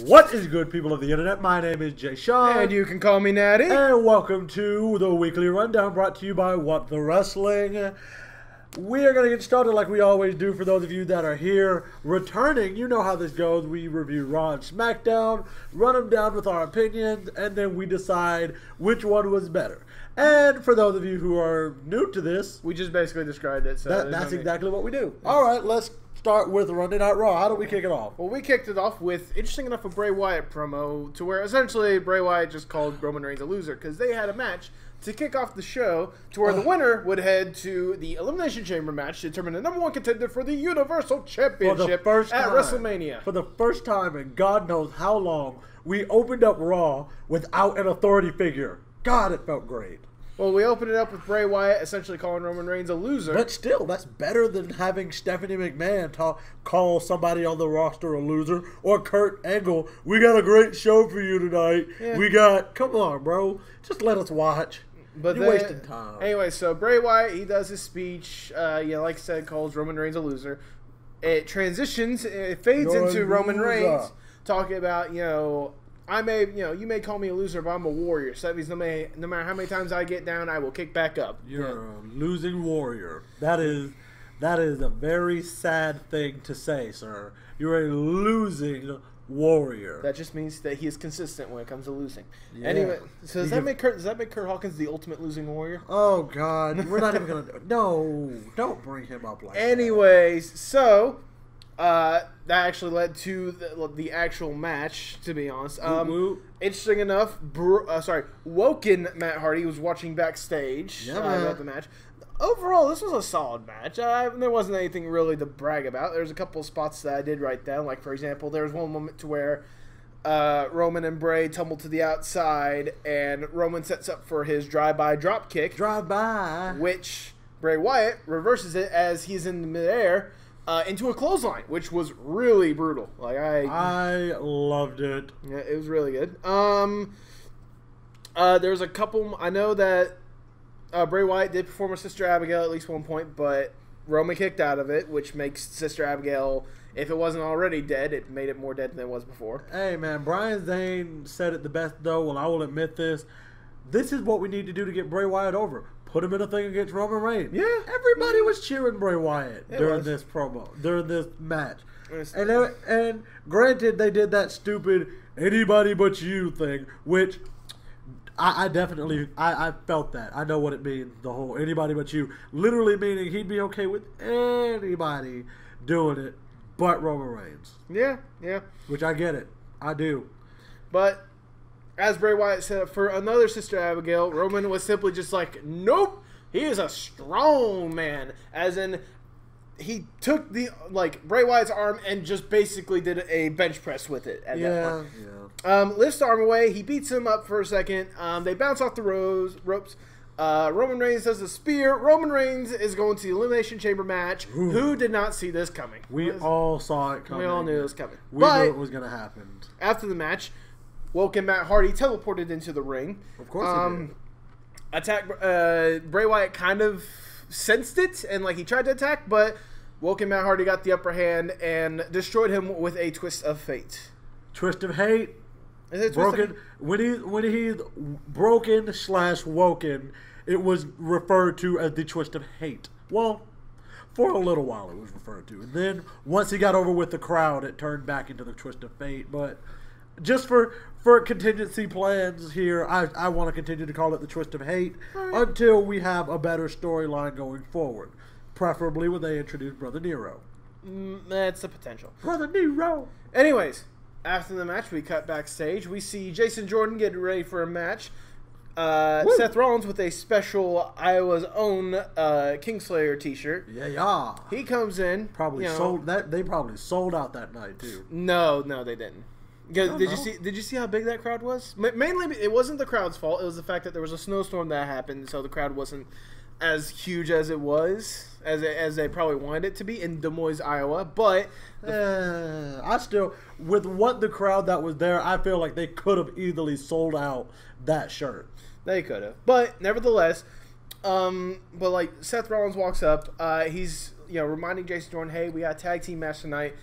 What is good, people of the internet? My name is Jay Sean. And you can call me Natty. And welcome to the Weekly Rundown, brought to you by What the Wrestling. We are going to get started like we always do. For those of you that are here returning, you know how this goes. We review Raw and Smackdown, run them down with our opinions, and then we decide which one was better. And for those of you who are new to this, we just basically described it. So that's exactly what we do. All right, let's start with Monday Night Raw. How do we kick it off? Well, we kicked it off with, interesting enough, a Bray Wyatt promo to where essentially Bray Wyatt just called Roman Reigns a loser because they had a match to kick off the show to where the winner would head to the Elimination Chamber match to determine the #1 contender for the Universal Championship at WrestleMania. For the first time in God knows how long, we opened up Raw without an authority figure. God, it felt great. Well, we opened it up with Bray Wyatt essentially calling Roman Reigns a loser. But still, that's better than having Stephanie McMahon call somebody on the roster a loser. Or Kurt Angle, we got a great show for you tonight. Yeah. Come on, bro. Just let us watch. But you're wasting time. Anyway, so Bray Wyatt, he does his speech, like I said, calls Roman Reigns a loser. It transitions, it fades into Roman Reigns talking about, you may call me a loser, but I'm a warrior. So that means no matter how many times I get down, I will kick back up. You're a losing warrior. That is a very sad thing to say, sir. You're a losing warrior. That just means that he is consistent when it comes to losing. Yeah. Anyway, so does that make Kurt Hawkins the ultimate losing warrior? Oh God, we're not even gonna. No, don't bring him up like that. Anyways, so. That actually led to the actual match, to be honest. Interesting enough, Woken Matt Hardy was watching backstage about the match. Overall, this was a solid match. There wasn't anything really to brag about. There's a couple of spots that I did write down. Like, for example, there was one moment to where Roman and Bray tumble to the outside, and Roman sets up for his drive-by drop kick. Drive-by. Which Bray Wyatt reverses it as he's in midair. Into a clothesline, which was really brutal. Like I loved it. Yeah, it was really good. There's a couple. I know that Bray Wyatt did perform a Sister Abigail at least one point, but Roman kicked out of it, which makes Sister Abigail, if it wasn't already dead, it made it more dead than it was before. Hey man, Brian Zane said it the best though. Well, I will admit this. This is what we need to do to get Bray Wyatt over. Put him in a thing against Roman Reigns. Yeah. Everybody was cheering Bray Wyatt during this match. And granted, they did that stupid anybody but you thing, which I definitely felt that. I know what it means, the whole anybody but you. Literally meaning he'd be okay with anybody doing it but Roman Reigns. Yeah, yeah. Which I get it. I do. But as Bray Wyatt said, for another Sister Abigail, Roman was simply just like, nope, he is a strong man. As in, he took Bray Wyatt's arm and just basically did a bench press with it at that point. Yeah. Lifts the arm away. He beats him up for a second. They bounce off the ropes. Roman Reigns does a spear. Roman Reigns is going to the Elimination Chamber match. Ooh. Who did not see this coming? We all saw it coming. We all knew it was coming. We knew it was going to happen. After the match, Woken Matt Hardy teleported into the ring. Of course he did. Bray Wyatt kind of sensed it, and he tried to attack, but Woken Matt Hardy got the upper hand and destroyed him with a twist of fate. Twist of hate? Is it broken? When he's broken/woken, it was referred to as the twist of hate. Well, for a little while it was referred to. And then once he got over with the crowd, it turned back into the twist of fate. But just for contingency plans here, I want to continue to call it the twist of hate until we have a better storyline going forward. Preferably when they introduce Brother Nero. That's the potential. Brother Nero. Anyways, after the match, we cut backstage. We see Jason Jordan getting ready for a match. Seth Rollins with a special Iowa's own Kingslayer t-shirt. Yeah. He comes in. Sold that. They probably sold out that night too. No, they didn't. Did you see how big that crowd was? Mainly, it wasn't the crowd's fault. It was the fact that there was a snowstorm that happened, so the crowd wasn't as huge as it was, as they probably wanted it to be in Des Moines, Iowa. But with the crowd that was there, I feel like they could have easily sold out that shirt. They could have, but nevertheless, Seth Rollins walks up. He's reminding Jason Jordan, hey, we got a tag team match tonight.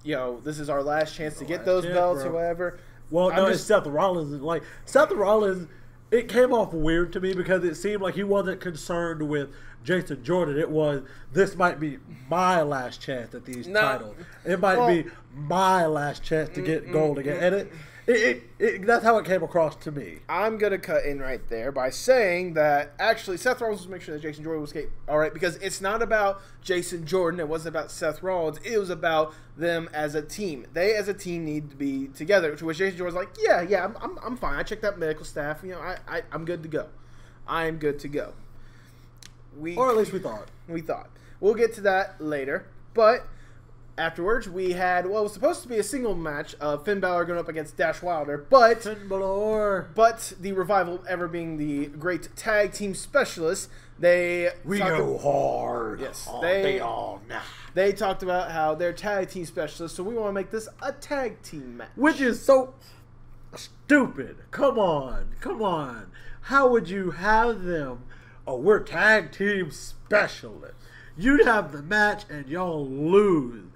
this is our last chance to get those belts or whatever. Well, no, it's Seth Rollins. Like, Seth Rollins, it came off weird to me because it seemed like he wasn't concerned with Jason Jordan. It was, this might be my last chance at these titles. It might be my last chance to get gold again. And that's how it came across to me. I'm going to cut in right there by saying that actually Seth Rollins was making sure that Jason Jordan was escape. All right, because it's not about Jason Jordan. It wasn't about Seth Rollins. It was about them as a team. They as a team need to be together. To which Jason Jordan's like, yeah, I'm fine. I checked out medical staff. I'm good to go. I'm good to go. Or at least we thought. We thought. We'll get to that later. But afterwards, we had what was supposed to be a single match of Finn Balor going up against Dash Wilder, but the Revival, ever being the great tag team specialists, we go hard. Yes, they talked about how they're tag team specialists, so we want to make this a tag team match, which is so stupid. Come on. How would you have them? Oh, we're tag team specialists. You'd have the match and y'all lose.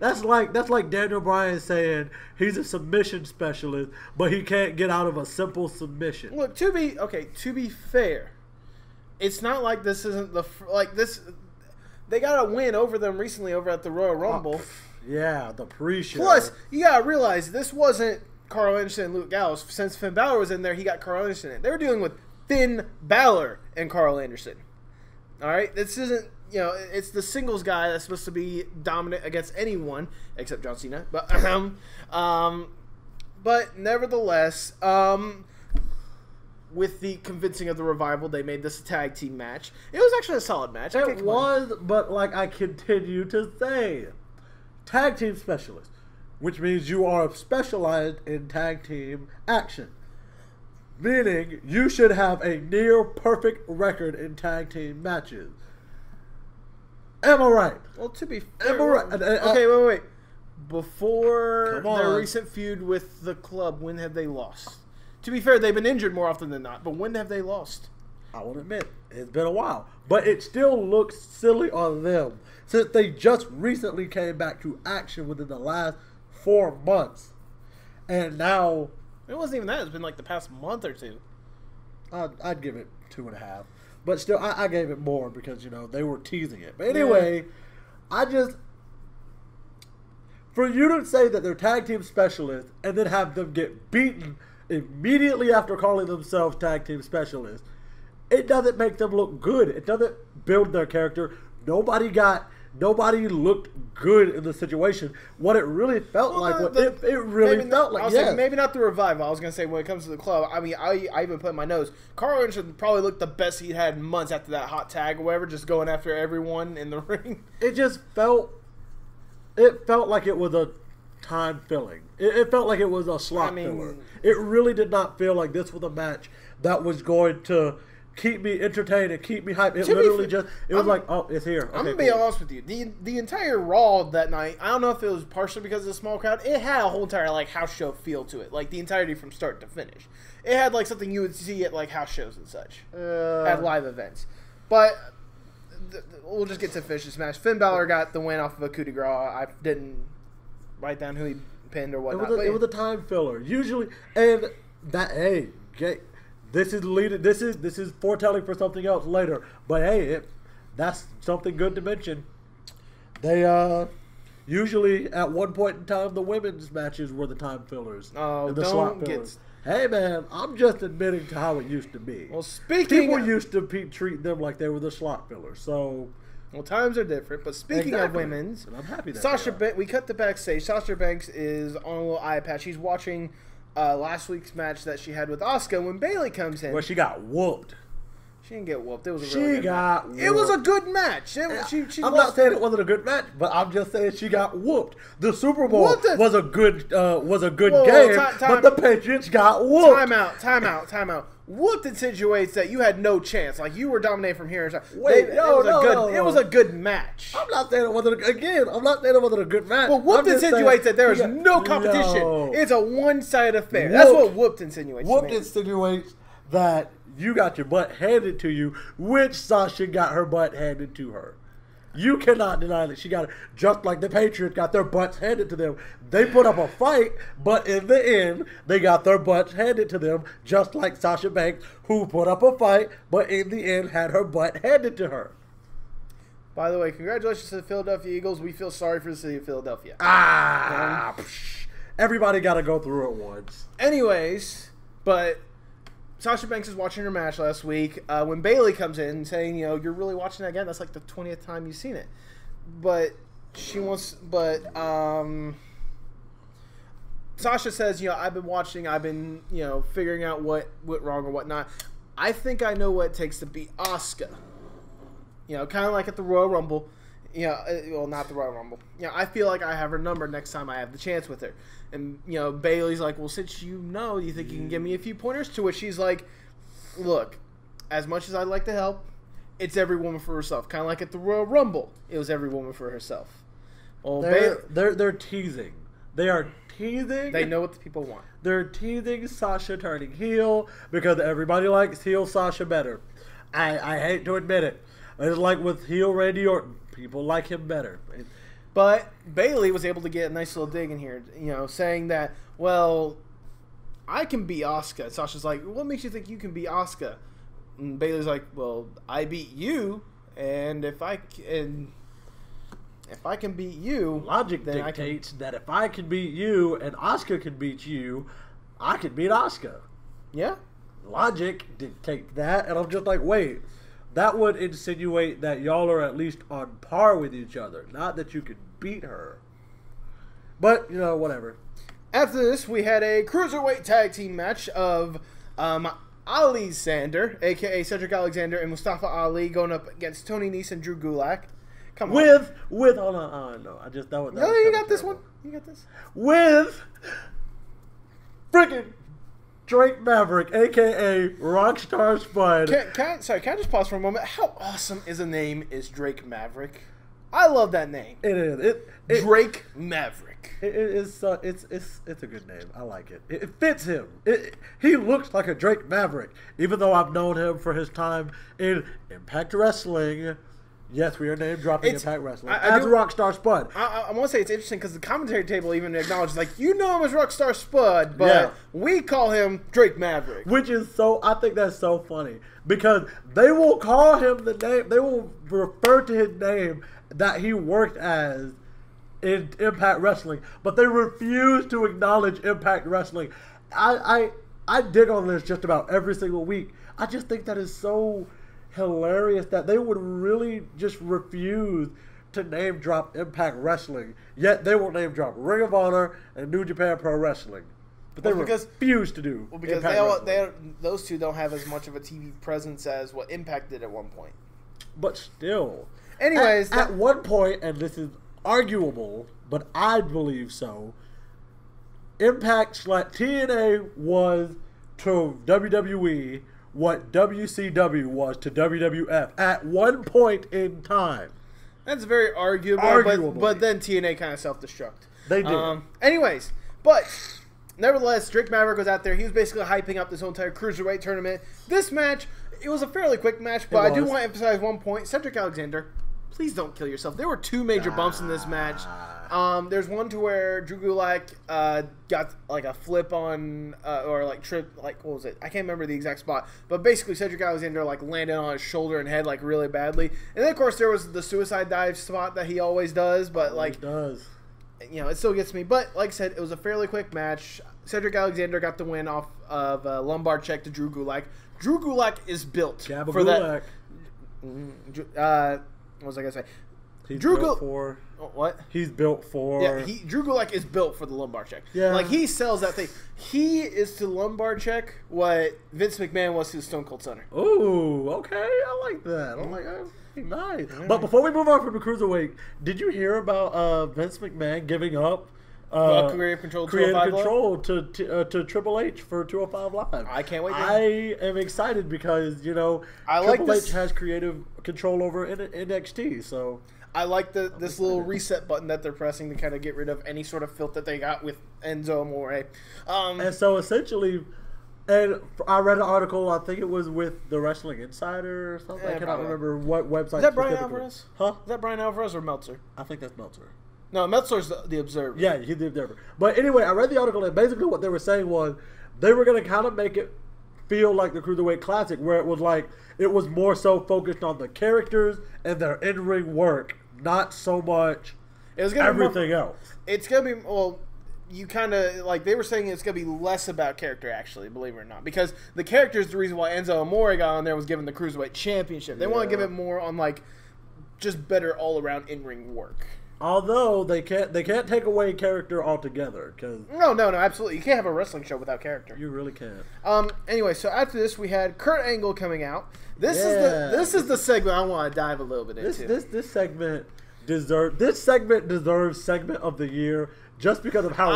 That's like Daniel Bryan saying he's a submission specialist, but he can't get out of a simple submission. Look, to be fair, it's not like this isn't this. They got a win over them recently over at the Royal Rumble. Yeah, the pre-show. Plus, you gotta realize this wasn't Carl Anderson and Luke Gallows. Since Finn Balor was in there, he got Carl Anderson in. They were dealing with Finn Balor and Carl Anderson. All right, this isn't. It's the singles guy that's supposed to be dominant against anyone except John Cena. But nevertheless, with the convincing of the Revival, they made this a tag team match. It was actually a solid match. It was, but like I continue to say, tag team specialist, which means you are specialized in tag team action. Meaning you should have a near perfect record in tag team matches. Am I right? Well, to be fair, am I right? Okay, wait. Before their recent feud with the club, when have they lost? To be fair, they've been injured more often than not, but when have they lost? I will admit, it's been a while. But it still looks silly on them since they just recently came back to action within the last 4 months. And now... It wasn't even that. It's been like the past month or two. I'd give it 2.5. But still, I gave it more because, they were teasing it. But anyway, for you to say that they're tag team specialists and then have them get beaten immediately after calling themselves tag team specialists, it doesn't make them look good. It doesn't build their character. Nobody looked good in the situation. What it really felt maybe not the Revival. I was going to say when it comes to the club, I mean, I even put in my notes, Carl Anderson probably looked the best he'd had in months after that hot tag or whatever, just going after everyone in the ring. It felt like it was a time filling. It felt like it was a slot filler. It really did not feel like this was a match that was going to keep me entertained and keep me hyped. It was like, oh, it's here. Okay, I'm going to be honest with you. The entire Raw that night, I don't know if it was partially because of the small crowd, it had a whole entire house show feel to it. Like the entirety from start to finish. It had something you would see at house shows and such. At live events. But we'll just get to finish this match. Finn Balor got the win off of a coup de grace. I didn't write down who he pinned or whatnot. It was a time filler. Usually, and that, this is foretelling for something else later. But hey, that's something good to mention. They usually at one point in time the women's matches were the time fillers. Oh, the slot fillers. Hey man, I'm just admitting to how it used to be. Well, people used to treat them like they were the slot fillers. So, times are different. But speaking of women's, and I'm happy that we cut to backstage. Sasha Banks is on a little eye patch. She's watching last week's match that she had with Asuka when Bayley comes in. Well, she got whooped. She didn't get whooped. It was a really good match. Whooped. It was a good match. I'm not saying it wasn't a good match, but I'm just saying she got whooped. The Super Bowl was a good game, but the Patriots got whooped. Time out. Whooped insinuates that you had no chance. Like you were dominating from here. It was a good match. I'm not saying it wasn't a good match. But whooped insinuates that there is no competition. No. It's a one-sided affair. That's what whooped insinuates. Whooped insinuates that you got your butt handed to you, which Sasha got her butt handed to her. You cannot deny that she got it. Just like the Patriots got their butts handed to them. They put up a fight, but in the end, they got their butts handed to them, just like Sasha Banks, who put up a fight, but in the end had her butt handed to her. By the way, congratulations to the Philadelphia Eagles. We feel sorry for the city of Philadelphia. Everybody got to go through it once. Anyways, but Sasha Banks is watching her match last week. When Bayley comes in saying, you're really watching it again. That's like the 20th time you've seen it. But Sasha says, I've been watching. I've been, figuring out what went wrong or whatnot. I think I know what it takes to beat Asuka. Kind of like at the Royal Rumble. Well, not the Royal Rumble. I feel like I have her number next time I have the chance with her. And, Bayley's like, well, since you think you can give me a few pointers? To which she's like, look, as much as I'd like to help, it's every woman for herself. Kind of like at the Royal Rumble, it was every woman for herself. Well, they're teasing. They are teasing. They know what the people want. They're teasing Sasha turning heel because everybody likes heel Sasha better. I hate to admit it. It's like with heel Randy Orton. People like him better. But Bayley was able to get a nice little dig in here, saying that, well, I can beat Asuka. Sasha's like, what makes you think you can beat Asuka? And Bayley's like, well, I beat you, and if I can beat you, logic then dictates that if I can beat you and Asuka can beat you, I can beat Asuka. Yeah. Logic dictates that, and I'm just like, wait. That would insinuate that y'all are at least on par with each other, not that you could beat her. But, whatever. After this, we had a cruiserweight tag team match of Ali Sander, a.k.a. Cedric Alexander, and Mustafa Ali going up against Tony Nese and Drew Gulak. Come on. With hold on, no, I just that was. No, you got this one. You got this. With freaking Drake Maverick, a.k.a. Rockstar Spud. Can I just pause for a moment? How awesome is a name is Drake Maverick? I love that name. It is. Drake Maverick. It's a good name. I like it. It fits him. He looks like a Drake Maverick, even though I've known him for his time in Impact Wrestling. Yes, we are name dropping Impact Wrestling as Rockstar Spud. I want to say it's interesting because the commentary table even acknowledges, like, him as Rockstar Spud, but we call him Drake Maverick. Which is I think that's so funny because they will call him the name, they will refer to his name that he worked as in Impact Wrestling, but they refuse to acknowledge Impact Wrestling. I dig on this just about every single week. I just think that is so hilarious that they would really just refuse to name drop Impact Wrestling, yet they will name drop Ring of Honor and New Japan Pro Wrestling, but they refuse to do. Well, because those two don't have as much of a TV presence as what Impact did at one point. But still, anyways, at one point, and this is arguable, but I believe so, Impact / TNA was to WWE what WCW was to WWF at one point in time. That's very arguable, but then TNA kind of self-destruct. They did. Anyways, but nevertheless, Drake Maverick was out there. He was basically hyping up this whole entire cruiserweight tournament. This match, it was a fairly quick match, but I do want to emphasize one point. Cedric Alexander, please don't kill yourself. There were two major bumps in this match. There's one to where Drew Gulak got like a flip on or like trip, like what was it? I can't remember the exact spot, but basically Cedric Alexander like landed on his shoulder and head like really badly. And then of course there was the suicide dive spot that he always does, but it still gets me. But like I said, it was a fairly quick match. Cedric Alexander got the win off of a lumbar check to Drew Gulak. Drew Gulak is built for that. What was I gonna say? He's built for what? He's built for. Yeah, Drew Gulak is built for the lumbar check. Yeah, like he sells that thing. He is to lumbar check what Vince McMahon was to the Stone Cold Stunner. Ooh, okay, I like that. I'm like, nice. Yeah. But before we move on from the cruiserweight, did you hear about Vince McMahon giving up creative control to Triple H for 205 Live? I can't wait. I am excited because Triple H has creative control over NXT. So I like this little reset button that they're pressing to kind of get rid of any sort of filth that they got with Enzo Amore. And so essentially, And I read an article, I think it was with the Wrestling Insider or something. I cannot remember what website. Is that Brian Alvarez? Huh? Is that Brian Alvarez or Meltzer? I think that's Meltzer. No, Meltzer's the Observer. Yeah, he's the Observer. But anyway, I read the article, and basically what they were saying was they were going to kind of make it feel like the Cruiserweight Classic, where it was like, it was more so focused on the characters and their in-ring work, not so much everything else. It's going to be, well, you kind of, like, they were saying it's going to be less about character, actually, believe it or not. Because the character is the reason why Enzo Amore got on there, was given the Cruiserweight Championship. They want to give it more on, like, just better all-around in-ring work. Although they can't take away character altogether, because no, absolutely, you can't have a wrestling show without character. You really can't. Anyway, so after this we had Kurt Angle coming out. This is the segment I want to dive a little bit into. This segment deserves segment of the year just because of how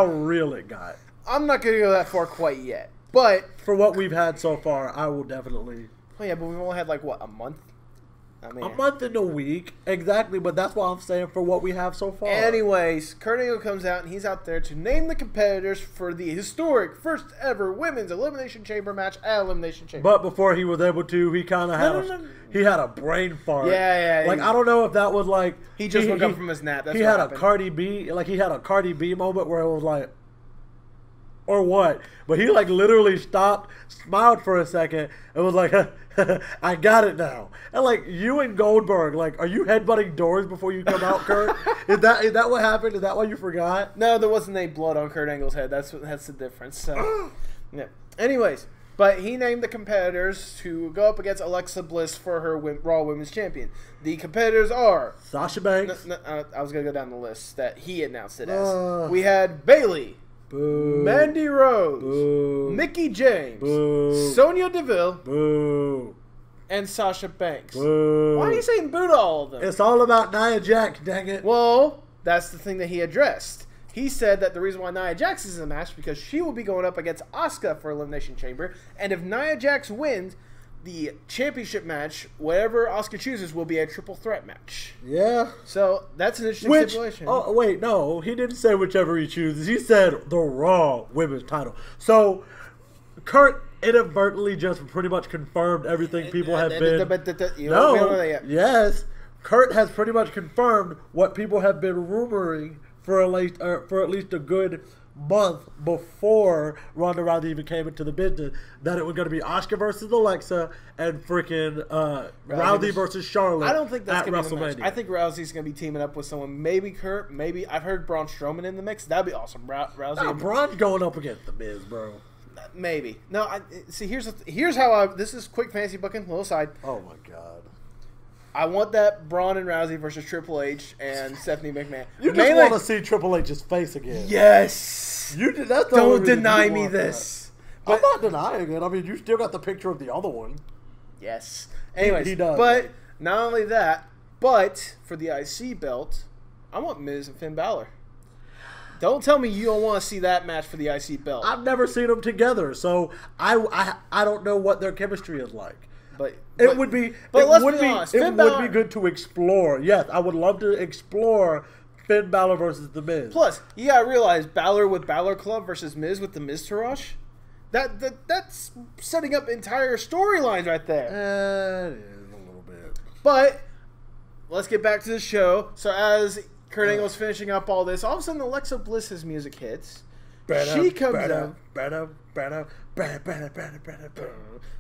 real it got. I'm not going to go that far quite yet, but for what we've had so far, I will definitely. Oh yeah, but we've only had like what, a month. A month and a week, exactly, but that's what I'm saying for what we have so far. Anyways, Kurt Angle comes out, and he's out there to name the competitors for the historic first ever Women's Elimination Chamber match at Elimination Chamber. But before he was able to, he kind of had a brain fart. Yeah. Like, I don't know if that was like... He just woke up from his nap. That's he had a Cardi B moment where it was like... Or what? But he like literally stopped, smiled for a second, and was like, I got it now. And like, you and Goldberg, like, are you headbutting doors before you come out, Kurt? Is that what happened? Is that why you forgot? No, there wasn't any blood on Kurt Angle's head. That's the difference. So, yeah. Anyways, but he named the competitors to go up against Alexa Bliss for her Raw Women's Champion. The competitors are Sasha Banks. I was gonna go down the list that he announced it as. We had Bayley. Boo. Mandy Rose, Boo. Mickie James, Boo. Sonya Deville, Boo. and Sasha Banks. Boo. Why are you saying boo to all of them? It's all about Nia Jax, dang it. Well, that's the thing that he addressed. He said that the reason why Nia Jax is in the match is because she will be going up against Asuka for Elimination Chamber, and if Nia Jax wins, the championship match, whatever Asuka chooses, will be a triple threat match. Yeah. So that's an interesting situation. Oh, wait, no. He didn't say whichever he chooses. He said the Raw Women's title. So, Kurt inadvertently just pretty much confirmed everything people have been... Yes. Kurt has pretty much confirmed what people have been rumoring for at least a good month before Ronda Rousey even came into the business, that it was going to be Asuka versus Alexa and freaking Rousey versus Charlotte. I don't think that's going to be the match. WrestleMania. I think Rousey's going to be teaming up with someone. Maybe Kurt. Maybe I've heard Braun Strowman in the mix. That'd be awesome. Rousey. Braun's going up against the Miz, bro. Maybe. No. See. Here's how this is quick fantasy booking. Little side. Oh my god. I want that Braun and Rousey versus Triple H and Stephanie McMahon. You just want to see Triple H's face again. Yes. That's the Don't deny me this. But, I'm not denying it. I mean, you still got the picture of the other one. Yes. Anyways, he does. But not only that, but for the IC belt, I want Miz and Finn Balor. Don't tell me you don't want to see that match for the IC belt. I've never seen them together, so I don't know what their chemistry is like. But it would be good to explore. Yes, I would love to explore Finn Balor versus The Miz. Plus, you gotta realize Balor with Balor Club versus Miz with the Miz Taraj. That's setting up entire storylines right there. It is a little bit. But let's get back to the show. So as Kurt Angle's finishing up all this, all of a sudden Alexa Bliss's music hits. She comes out.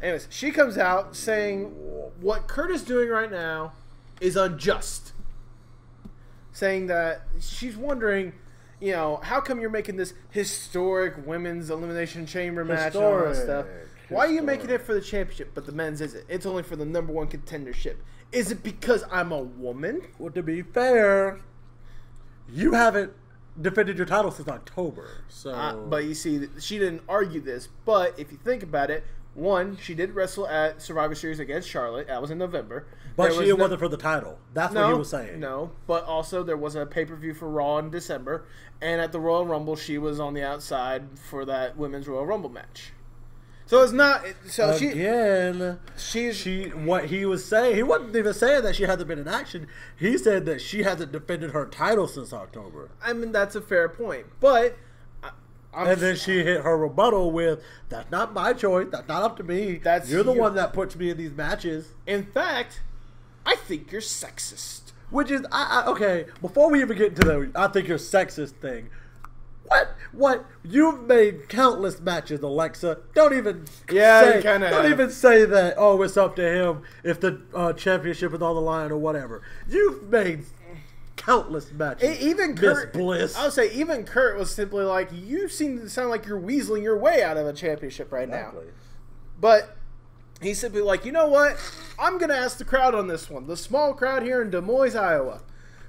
Anyways, she comes out saying what Kurt is doing right now is unjust. Saying that she's wondering, how come you're making this historic women's elimination chamber match and all that stuff? Why are you making it for the championship, but the men's isn't? It's only for the #1 contendership. Is it because I'm a woman? Well, to be fair, you haven't defended your title since October. So, but you see, she didn't argue this. But if you think about it, one, she did wrestle at Survivor Series against Charlotte. That was in November. But she wasn't for the title. That's what he was saying. No, but also there was a pay-per-view for Raw in December. And at the Royal Rumble, she was on the outside for that Women's Royal Rumble match. So it's not. So what he was saying, he wasn't even saying that she hasn't been in action. He said that she hasn't defended her title since October. I mean, that's a fair point. But And then she hit her rebuttal with, "That's not my choice. That's not up to me. You're the one that puts me in these matches. In fact, I think you're sexist." Which is, okay, before we even get into the I think you're sexist thing, what? You've made countless matches, Alexa. Don't even say that, oh, it's up to him if the championship is on the line or whatever. You've made countless matches. Even Kurt, Bliss. I would say even Kurt was simply like, you seem to sound like you're weaseling your way out of a championship right now. But he's simply like, you know what? I'm going to ask the crowd on this one. The small crowd here in Des Moines, Iowa.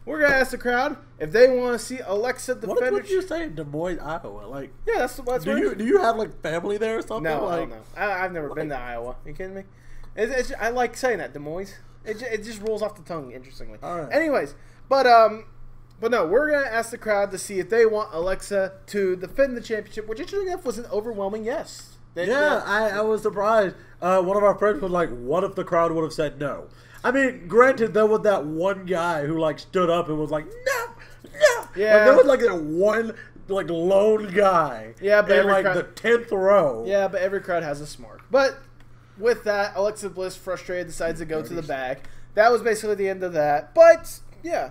We're going to ask the crowd if they want to see Alexa defend. What did you say in Des Moines, Iowa? Like, yeah, that's do you have like family there or something? No, I don't know. I've never been to Iowa. Are you kidding me? I like saying that, Des Moines. It just rolls off the tongue, interestingly. All right. Anyways, but no, we're going to ask the crowd to see if they want Alexa to defend the championship, which interestingly enough was an overwhelming yes. I was surprised. One of our friends was like, what if the crowd would have said no? I mean, granted, there was that one guy who like stood up and was like, no. Yeah. Like, there was like that one like lone guy. Yeah, but in like the 10th row. Yeah, but every crowd has a smart. But with that, Alexa Bliss, frustrated, decides to go to the back. That was basically the end of that. But yeah,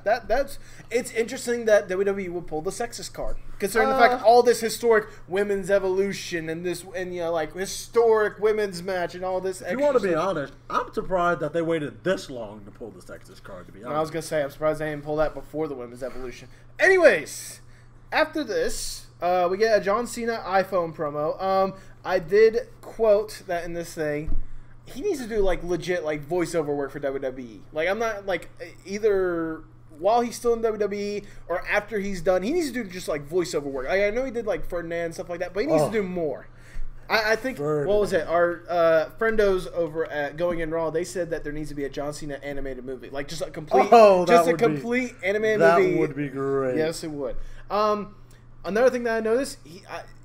it's interesting that WWE will pull the sexist card, considering the fact all this historic women's evolution and like historic women's match and all this. If you want to be honest, I'm surprised that they waited this long to pull the sexist card. To be honest, I was gonna say I'm surprised they didn't pull that before the women's evolution. Anyways, after this, we get a John Cena iPhone promo. I did quote that in this thing. He needs to do like legit like voiceover work for WWE. Like, I'm not like either while he's still in WWE or after he's done. He needs to do just like voiceover work. Like, I know he did like Ferdinand and stuff like that, but he needs to do more. I think Ferdinand. What was it? Our friendos over at Going In Raw, they said that there needs to be a John Cena animated movie, like just a complete, animated movie. That would be great. Yes, it would. Another thing that I noticed,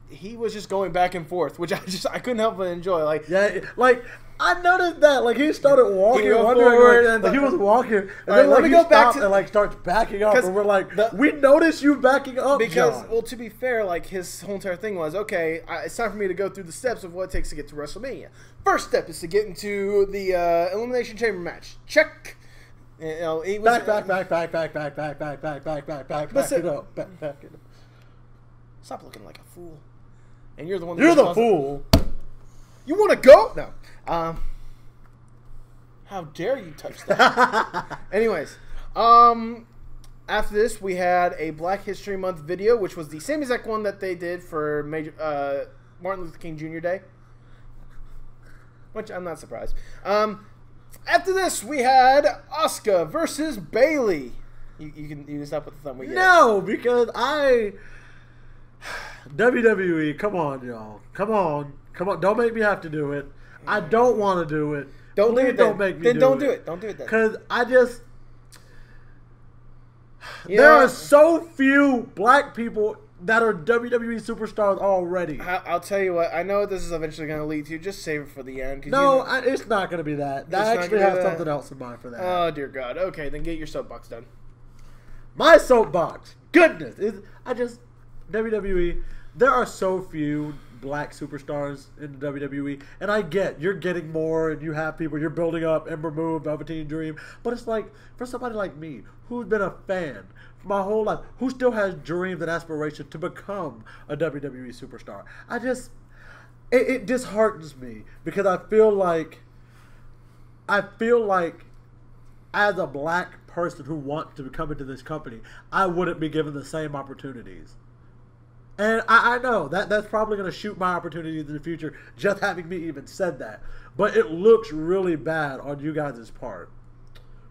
he was just going back and forth, which I couldn't help but enjoy. Like, yeah, like I noticed that. Like, he started walking forward, like he was walking, and then like, he stopped and like starts backing up, and we're like, we noticed you backing up, because John. Well, to be fair, like his whole entire thing was, okay, it's time for me to go through the steps of what it takes to get to WrestleMania. First step is to get into the Elimination Chamber match. Check. You know, he was back it up, back it up. Stop looking like a fool. And you're the one. You're the fool. You want to go? No. How dare you touch that? Anyways, after this, we had a Black History Month video, which was the same exact one that they did for Martin Luther King Jr. Day, which I'm not surprised. After this, we had Asuka versus Bayley. You can stop with the thumb. No, because WWE, come on, y'all. Come on. Don't make me have to do it. I don't want to do it. Don't do it. Don't make me do it. Then don't do it. Don't do it then. Because there are so few black people that are WWE superstars already. I'll tell you what. I know this is eventually going to lead to. Just save it for the end. No, it's not going to be that. I actually have something else in mind for that. Oh, dear God. Okay, then get your soapbox done. My soapbox. Goodness. WWE, there are so few black superstars in the WWE, and I get you're getting more and you have people, you're building up Ember Moon, Velveteen Dream, but it's like, for somebody like me who's been a fan for my whole life, who still has dreams and aspirations to become a WWE superstar, it disheartens me, because I feel like as a black person who wants to come into this company, I wouldn't be given the same opportunities. And I know that's probably going to shoot my opportunities in the future, just having me even said that. But it looks really bad on you guys' part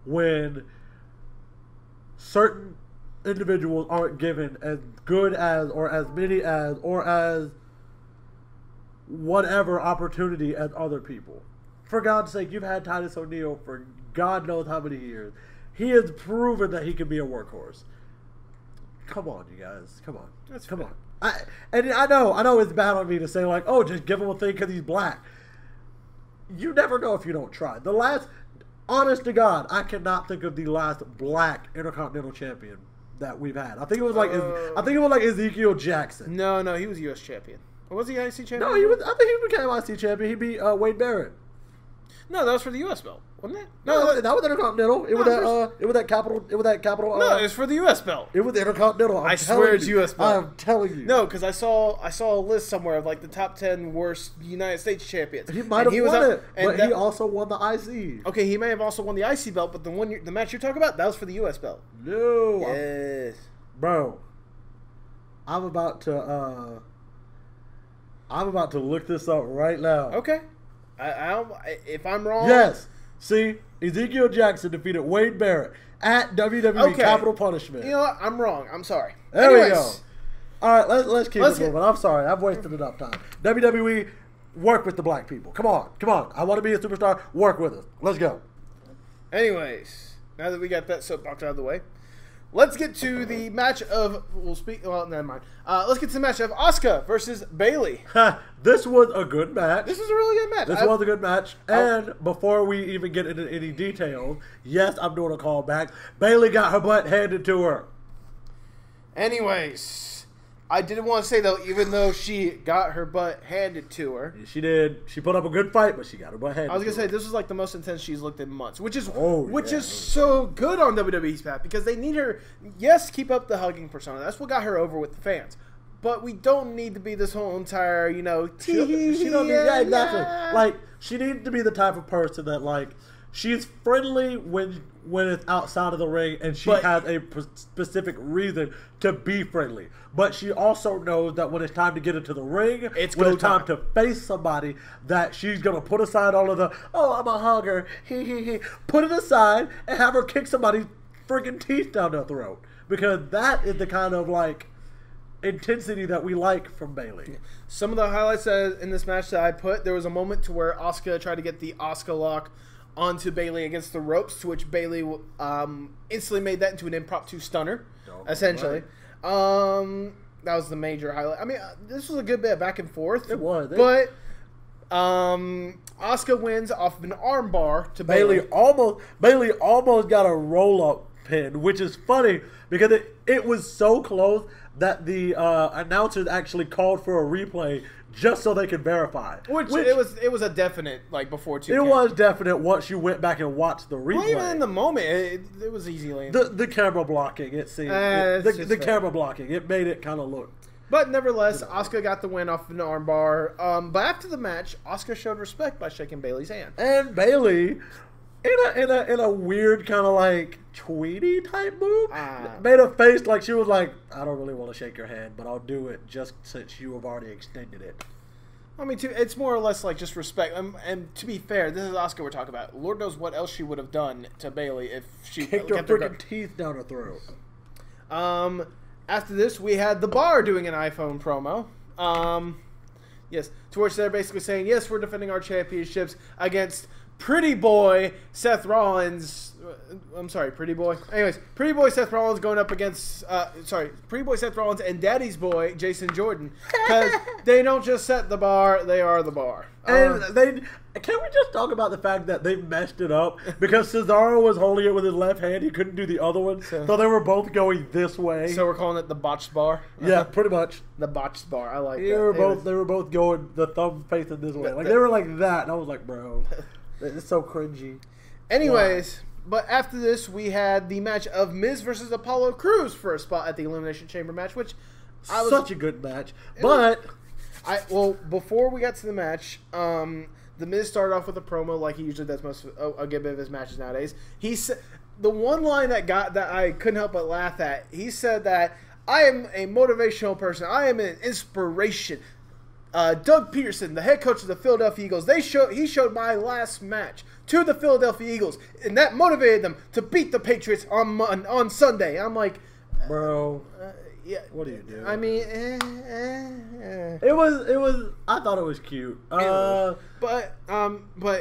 when certain individuals aren't given as good as, or as many as, or as whatever opportunity as other people. For God's sake, you've had Titus O'Neil for God knows how many years. He has proven that he can be a workhorse. Come on, you guys. Come on. Come on. I know it's bad on me to say, like, oh, just give him a thing because he's black. You never know if you don't try. Honest to God, I cannot think of the last black Intercontinental Champion that we've had. I think it was like Ezekiel Jackson. No, he was U.S. champion. Or was he IC champion? No, he was. I think he became IC champion. He beat Wade Barrett. No, that was for the U.S. belt, wasn't it? No, that was Intercontinental. It was that capital. No, it's for the U.S. belt. It was Intercontinental. I swear it's U.S. belt. I'm telling you. No, because I saw a list somewhere of like the top 10 worst United States champions. He might have won it, but he also won the IC. Okay, he may have also won the IC belt, but the match you're talking about, that was for the U.S. belt. No. Yes. Bro, I'm about to look this up right now. Okay. If I'm wrong. Yes. See, Ezekiel Jackson defeated Wade Barrett at WWE Capital Punishment. You know what? I'm wrong. I'm sorry. There we go. All right, let's keep it moving. I'm sorry. I've wasted enough time. WWE, work with the black people. Come on. I want to be a superstar. Work with us. Let's go. Anyways, now that we got that soapbox out of the way, let's get to the match of. Well, never mind. Let's get to the match of Asuka versus Bayley. This was a good match. This was a really good match. This was a good match. And before we even get into any details, yes, I'm doing a callback. Bayley got her butt handed to her. Anyways, I didn't want to say though, even though she got her butt handed to her. She did. She put up a good fight, but she got her butt handed to her. I was going to say, this was like the most intense she's looked in months, which is so good on WWE's path because they need her, yes, keep up the hugging persona. That's what got her over with the fans. But we don't need to be this whole entire, she don't need, exactly. Like, she needs to be the type of person that, like, she's friendly when it's outside of the ring and she has a specific reason to be friendly. But she also knows that when it's time to get into the ring, when it's time to face somebody, that she's going to put aside all of the, I'm a hugger, put it aside and have her kick somebody's freaking teeth down their throat. Because that is the kind of, like, intensity that we like from Bayley. Some of the highlights in this match that I put, there was a moment to where Asuka tried to get the Asuka lock onto Bayley against the ropes, to which Bayley instantly made that into an impromptu stunner, essentially. Right. That was the major highlight. I mean, this was a good bit of back and forth. It was. But Asuka wins off of an armbar to Bayley. Bayley almost got a roll-up pin, which is funny because it was so close that the announcers actually called for a replay just so they could verify. Which it was a definite, like, before 2 It was definite once you went back and watched the replay. Well, even in the moment, it was easily. The camera blocking, it seemed. The camera blocking, it made it kind of look. But nevertheless, Asuka got the win off an armbar. But after the match, Asuka showed respect by shaking Bayley's hand. And Bayley, in a weird kind of like Tweety type move, made a face like she was like, I don't really want to shake your hand, but I'll do it just since you have already extended it. I mean, it's more or less like just respect. And to be fair, this is Asuka we're talking about. Lord knows what else she would have done to Bayley if she kicked her freaking teeth down her throat. After this, we had The Bar doing an iPhone promo. Yes, to which they're basically saying, yes, we're defending our championships against Pretty Boy Seth Rollins. I'm sorry, Pretty Boy. Anyways, Pretty Boy Seth Rollins going up against, Pretty Boy Seth Rollins and Daddy's Boy Jason Jordan. Because they don't just set the bar, they are the bar. And can we just talk about the fact that they messed it up? Because Cesaro was holding it with his left hand, he couldn't do the other one, so they were both going this way. So we're calling it the botched bar? Yeah, pretty much. The botched bar, I like that. They were both going the thumb facing this way. Like, they were like that, and I was like, bro, it's so cringy. Anyways, but after this, we had the match of Miz versus Apollo Crews for a spot at the Elimination Chamber match, which such a good match. But before we got to the match, the Miz started off with a promo like he usually does most of a good bit of his matches nowadays. He said the one line that I couldn't help but laugh at. He said that I am a motivational person. I am an inspiration. Doug Peterson, the head coach of the Philadelphia Eagles, he showed my last match to the Philadelphia Eagles, and that motivated them to beat the Patriots on Sunday. I'm like, bro, yeah. What do you do? I mean, It was. I thought it was cute. But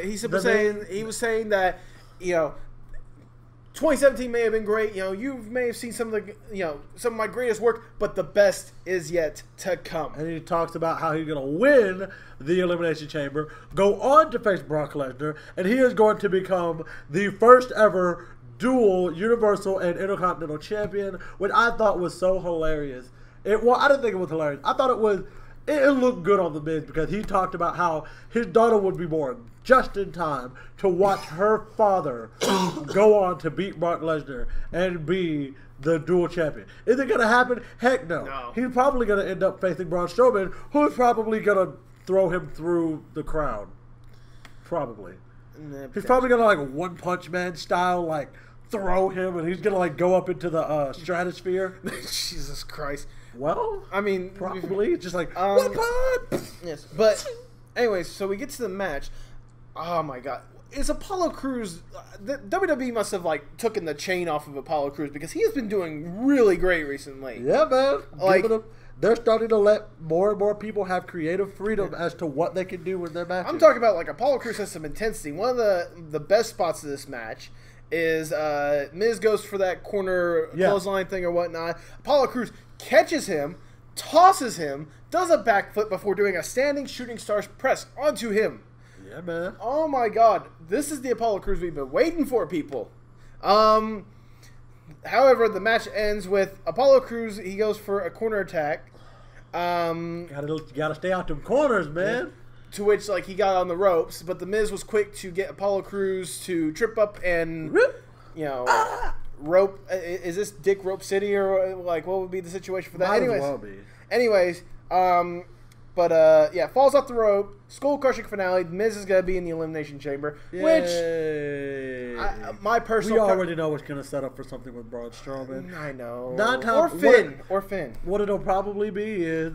he was saying that 2017 may have been great. You may have seen some of my greatest work, but the best is yet to come. And he talks about how he's going to win the Elimination Chamber, go on to face Brock Lesnar, and he is going to become the first ever dual Universal and Intercontinental Champion, which I thought was so hilarious. Well, I didn't think it was hilarious. I thought it looked good on The Miz because he talked about how his daughter would be born just in time to watch her father go on to beat Brock Lesnar and be the dual champion. Is it going to happen? Heck no. He's probably going to end up facing Braun Strowman, who's probably going to throw him through the crowd. Probably. He's probably going to, like, One Punch Man style, like, throw him, and he's going to, like, go up into the stratosphere. Jesus Christ. Well, I mean, probably. Just like, one punch! Yes. But, anyways, so we get to the match. Oh, my God. Is Apollo Crews... WWE must have, like, taken the chain off of Apollo Crews because he has been doing really great recently. Yeah, man. Like, they're starting to let more and more people have creative freedom as to what they can do in their matches. I'm talking about, like, Apollo Crews has some intensity. One of the best spots of this match is Miz goes for that corner clothesline thing or whatnot. Apollo Crews catches him, tosses him, does a backflip before doing a standing shooting stars press onto him. Yeah, man. Oh, my God. This is the Apollo Crews we've been waiting for, people. However, the match ends with Apollo Crews. He goes for a corner attack. Gotta stay out them corners, man. To which, like, he got on the ropes, but the Miz was quick to get Apollo Crews to trip up and, rope. Is this Dick Rope City or, like, what would be the situation for that? Might as well be. Anyways, falls off the rope, skull crushing finale. Miz is gonna be in the Elimination Chamber, Yay. which my personal. We already know it's gonna set up for something with Braun Strowman. I know. Or Finn. What it'll probably be is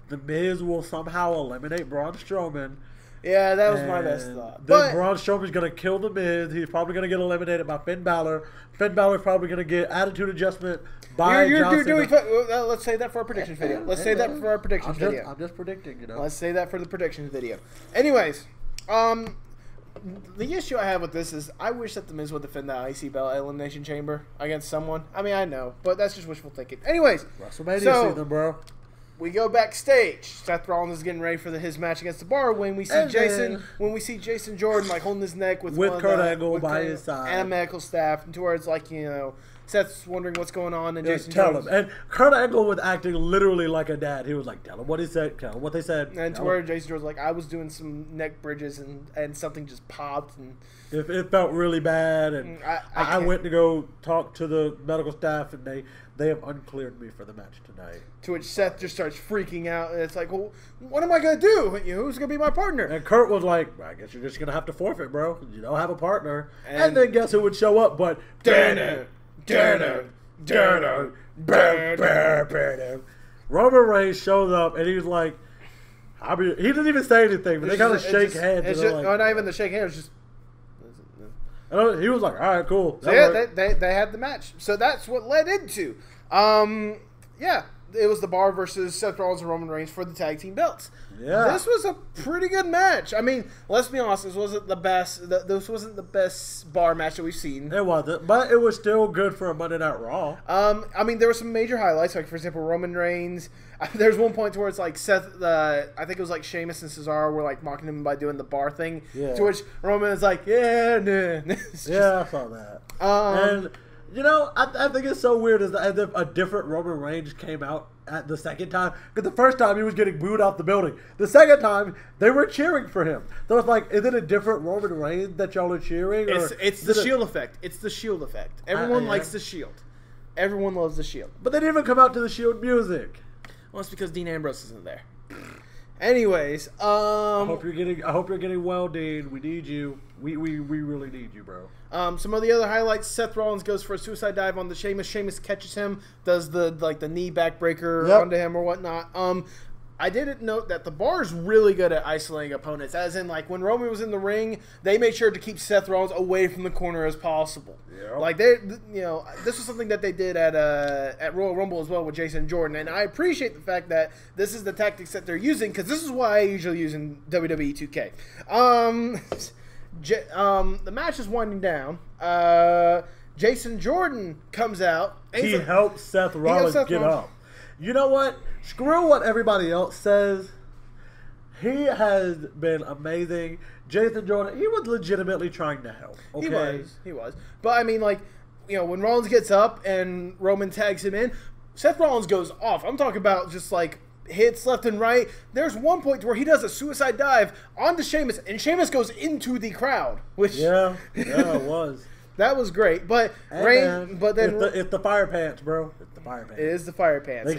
the Miz will somehow eliminate Braun Strowman. Yeah, that was my best thought. Then Braun Strowman's gonna kill the Miz. He's probably gonna get eliminated by Finn Balor. Finn Balor's probably gonna get attitude adjustment. You're doing. Let's say that for our predictions video. I'm just predicting, Let's say that for the predictions video. Anyways, the issue I have with this is I wish that the Miz would defend the IC belt at Elimination Chamber against someone. I mean, I know, but that's just wishful thinking. Anyways, WrestleMania season, bro. We go backstage. Seth Rollins is getting ready for his match against the Bar when we see Jason Jordan like holding his neck with Kurt Angle by his side and a medical staff, and towards like Seth's wondering what's going on, and Jason tell him. And Kurt Angle was acting literally like a dad. He was like, "Tell him what he said. Tell him what they said." And to where Jason Jordan's like, "I was doing some neck bridges and something just popped, and it felt really bad." And I went to go talk to the medical staff, and they have uncleared me for the match tonight. To which Seth just starts freaking out, and it's like, "Well, what am I gonna do? Who's gonna be my partner?" And Kurt was like, "I guess you're just gonna have to forfeit, bro. You don't have a partner." And then guess who would show up? But Roman Reigns shows up, and he's like, he didn't even say anything, but they kind of shake hands. Not even the shake hands, just. He was like, "All right, cool." So they had the match. So that's what led into, it was the Bar versus Seth Rollins and Roman Reigns for the tag team belts. Yeah, this was a pretty good match. I mean, let's be honest, this wasn't the best. This wasn't the best Bar match that we've seen. It wasn't, but it was still good for a Monday Night Raw. I mean, there were some major highlights, like for example, Roman Reigns. There's one point where it's like Seth, I think it was like Sheamus and Cesaro were like mocking him by doing the bar thing. Yeah. To which Roman is like, "Yeah, nah." I saw that. And I think it's so weird as if a different Roman Reigns came out at the second time. Because the first time he was getting booed out the building. The second time they were cheering for him. So it's like, is it a different Roman Reigns that y'all are cheering? It's the Shield effect. It's the Shield effect. Everyone likes the Shield. Everyone loves the Shield. But they didn't even come out to the Shield music. Well, it's because Dean Ambrose isn't there. Anyways, I hope you're getting well, Dean. We need you. We really need you, bro. Some of the other highlights: Seth Rollins goes for a suicide dive on the Sheamus. Sheamus catches him, does the knee backbreaker onto him or whatnot. I didn't note that the Bar's really good at isolating opponents. As in, like when Roman was in the ring, they made sure to keep Seth Rollins away from the corner as possible. Yep. Like this was something that they did at Royal Rumble as well with Jason Jordan, and I appreciate the fact that this is the tactics that they're using because this is why I usually use in WWE 2K. The match is winding down. Jason Jordan comes out. And he helps Seth Rollins get up. You know what? Screw what everybody else says. He has been amazing. Jason Jordan, he was legitimately trying to help. Okay? He was. But I mean, like, you know, when Rollins gets up and Roman tags him in, Seth Rollins goes off. I'm talking about just like hits left and right. There's one point where he does a suicide dive onto Sheamus, and Sheamus goes into the crowd. Which yeah, it was. That was great. But but then it's the fire pants, bro. It's the fire pants. It is the fire pants.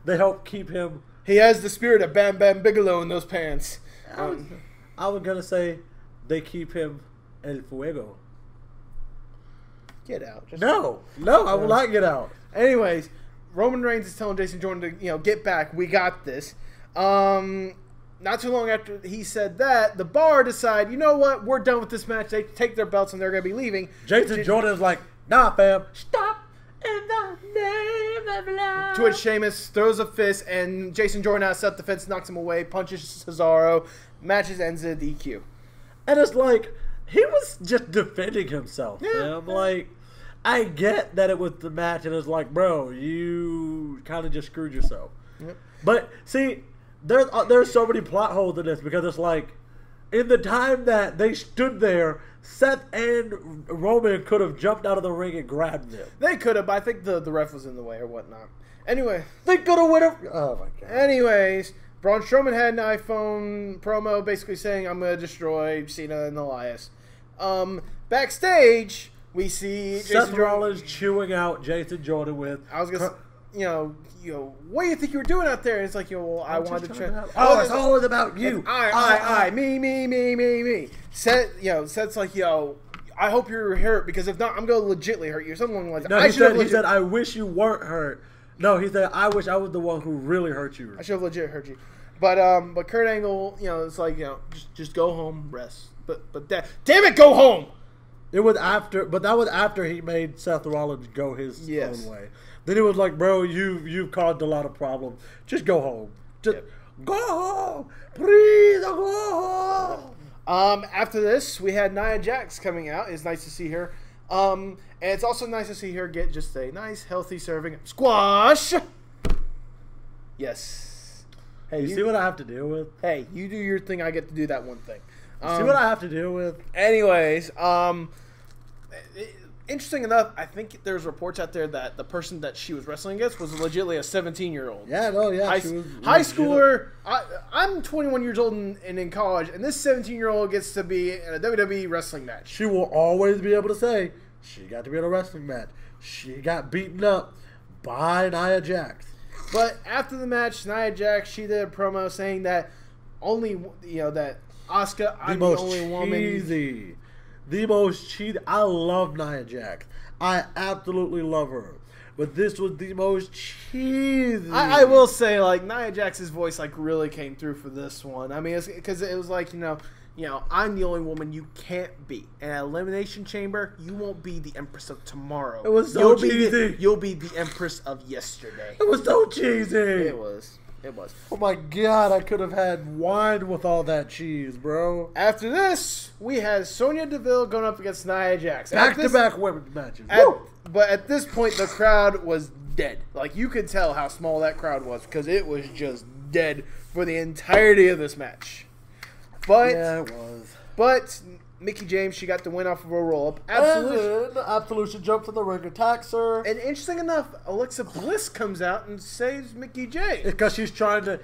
They help keep him. He has the spirit of Bam Bam Bigelow in those pants. I was gonna say they keep him El Fuego. Get out. No, I will not get out. Anyways, Roman Reigns is telling Jason Jordan to, get back. We got this. Not too long after he said that, the Bar decide, you know what? We're done with this match. They take their belts and they're going to be leaving. Jason Jordan is like, nah, fam. Stop in the name of love. To which Sheamus throws a fist and Jason Jordan out of defense, knocks him away, punches Cesaro. Matches ends in a DQ. And it's like, he was just defending himself. Yeah. I'm like, I get that it was the match, and it's like, bro, you kind of just screwed yourself. Yep. But see, there's so many plot holes in this because it's like, in the time that they stood there, Seth and Roman could have jumped out of the ring and grabbed them. They could have, but I think the ref was in the way or whatnot. Anyway, they could have went. Oh my god. Anyways, Braun Strowman had an iPhone promo basically saying, I'm going to destroy Cena and Elias. Backstage, we see Seth Rollins chewing out Jason Jordan with. I was going to say, what do you think you were doing out there? And it's like, well, I wanted to try. Oh, it's always about you. I, me. Seth's like, I hope you're hurt because if not, I'm going to legitly hurt you. Something like that. No, he said, I wish you weren't hurt. No, he said, I wish I was the one who really hurt you. I should have legit hurt you. But Kurt Angle, it's like, just go home, rest. But damn it, go home. It was after, but that was after he made Seth Rollins go his own way. Then it was like, bro, you've caused a lot of problems. Just go home. Just go home. Please go home. After this, we had Nia Jax coming out. It's nice to see her. And it's also nice to see her get just a nice, healthy serving of squash. Yes. Hey, you see what I have to deal with? Hey, you do your thing. I get to do that one thing. See what I have to deal with? Anyways, interesting enough, I think there's reports out there that the person that she was wrestling against was legitimately a 17-year-old. Yeah, no, yeah. High schooler. I'm 21 years old and in college, and this 17-year-old gets to be in a WWE wrestling match. She will always be able to say, she got to be in a wrestling match. She got beaten up by Nia Jax. But after the match, Nia Jax, she did a promo saying that that Asuka, I'm the only woman. The most cheesy. I love Nia Jax. I absolutely love her. But this was the most cheesy. I will say, like, Nia Jax's voice, like, really came through for this one. I mean, because it was like, I'm the only woman you can't beat. In an elimination chamber, you won't be the Empress of tomorrow. It was so cheesy. You'll be the Empress of yesterday. It was so cheesy. It was. Oh my god, I could have had wine with all that cheese, bro. After this, we had Sonya Deville going up against Nia Jax. Back-to-back women's matches. But at this point, the crowd was dead. Like, you could tell how small that crowd was because it was just dead for the entirety of this match. But yeah, it was. But Mickie James, she got the win off of a roll-up. Absolution jumps in the ring, attacks her. And interesting enough, Alexa Bliss comes out and saves Mickie James. Because she's trying to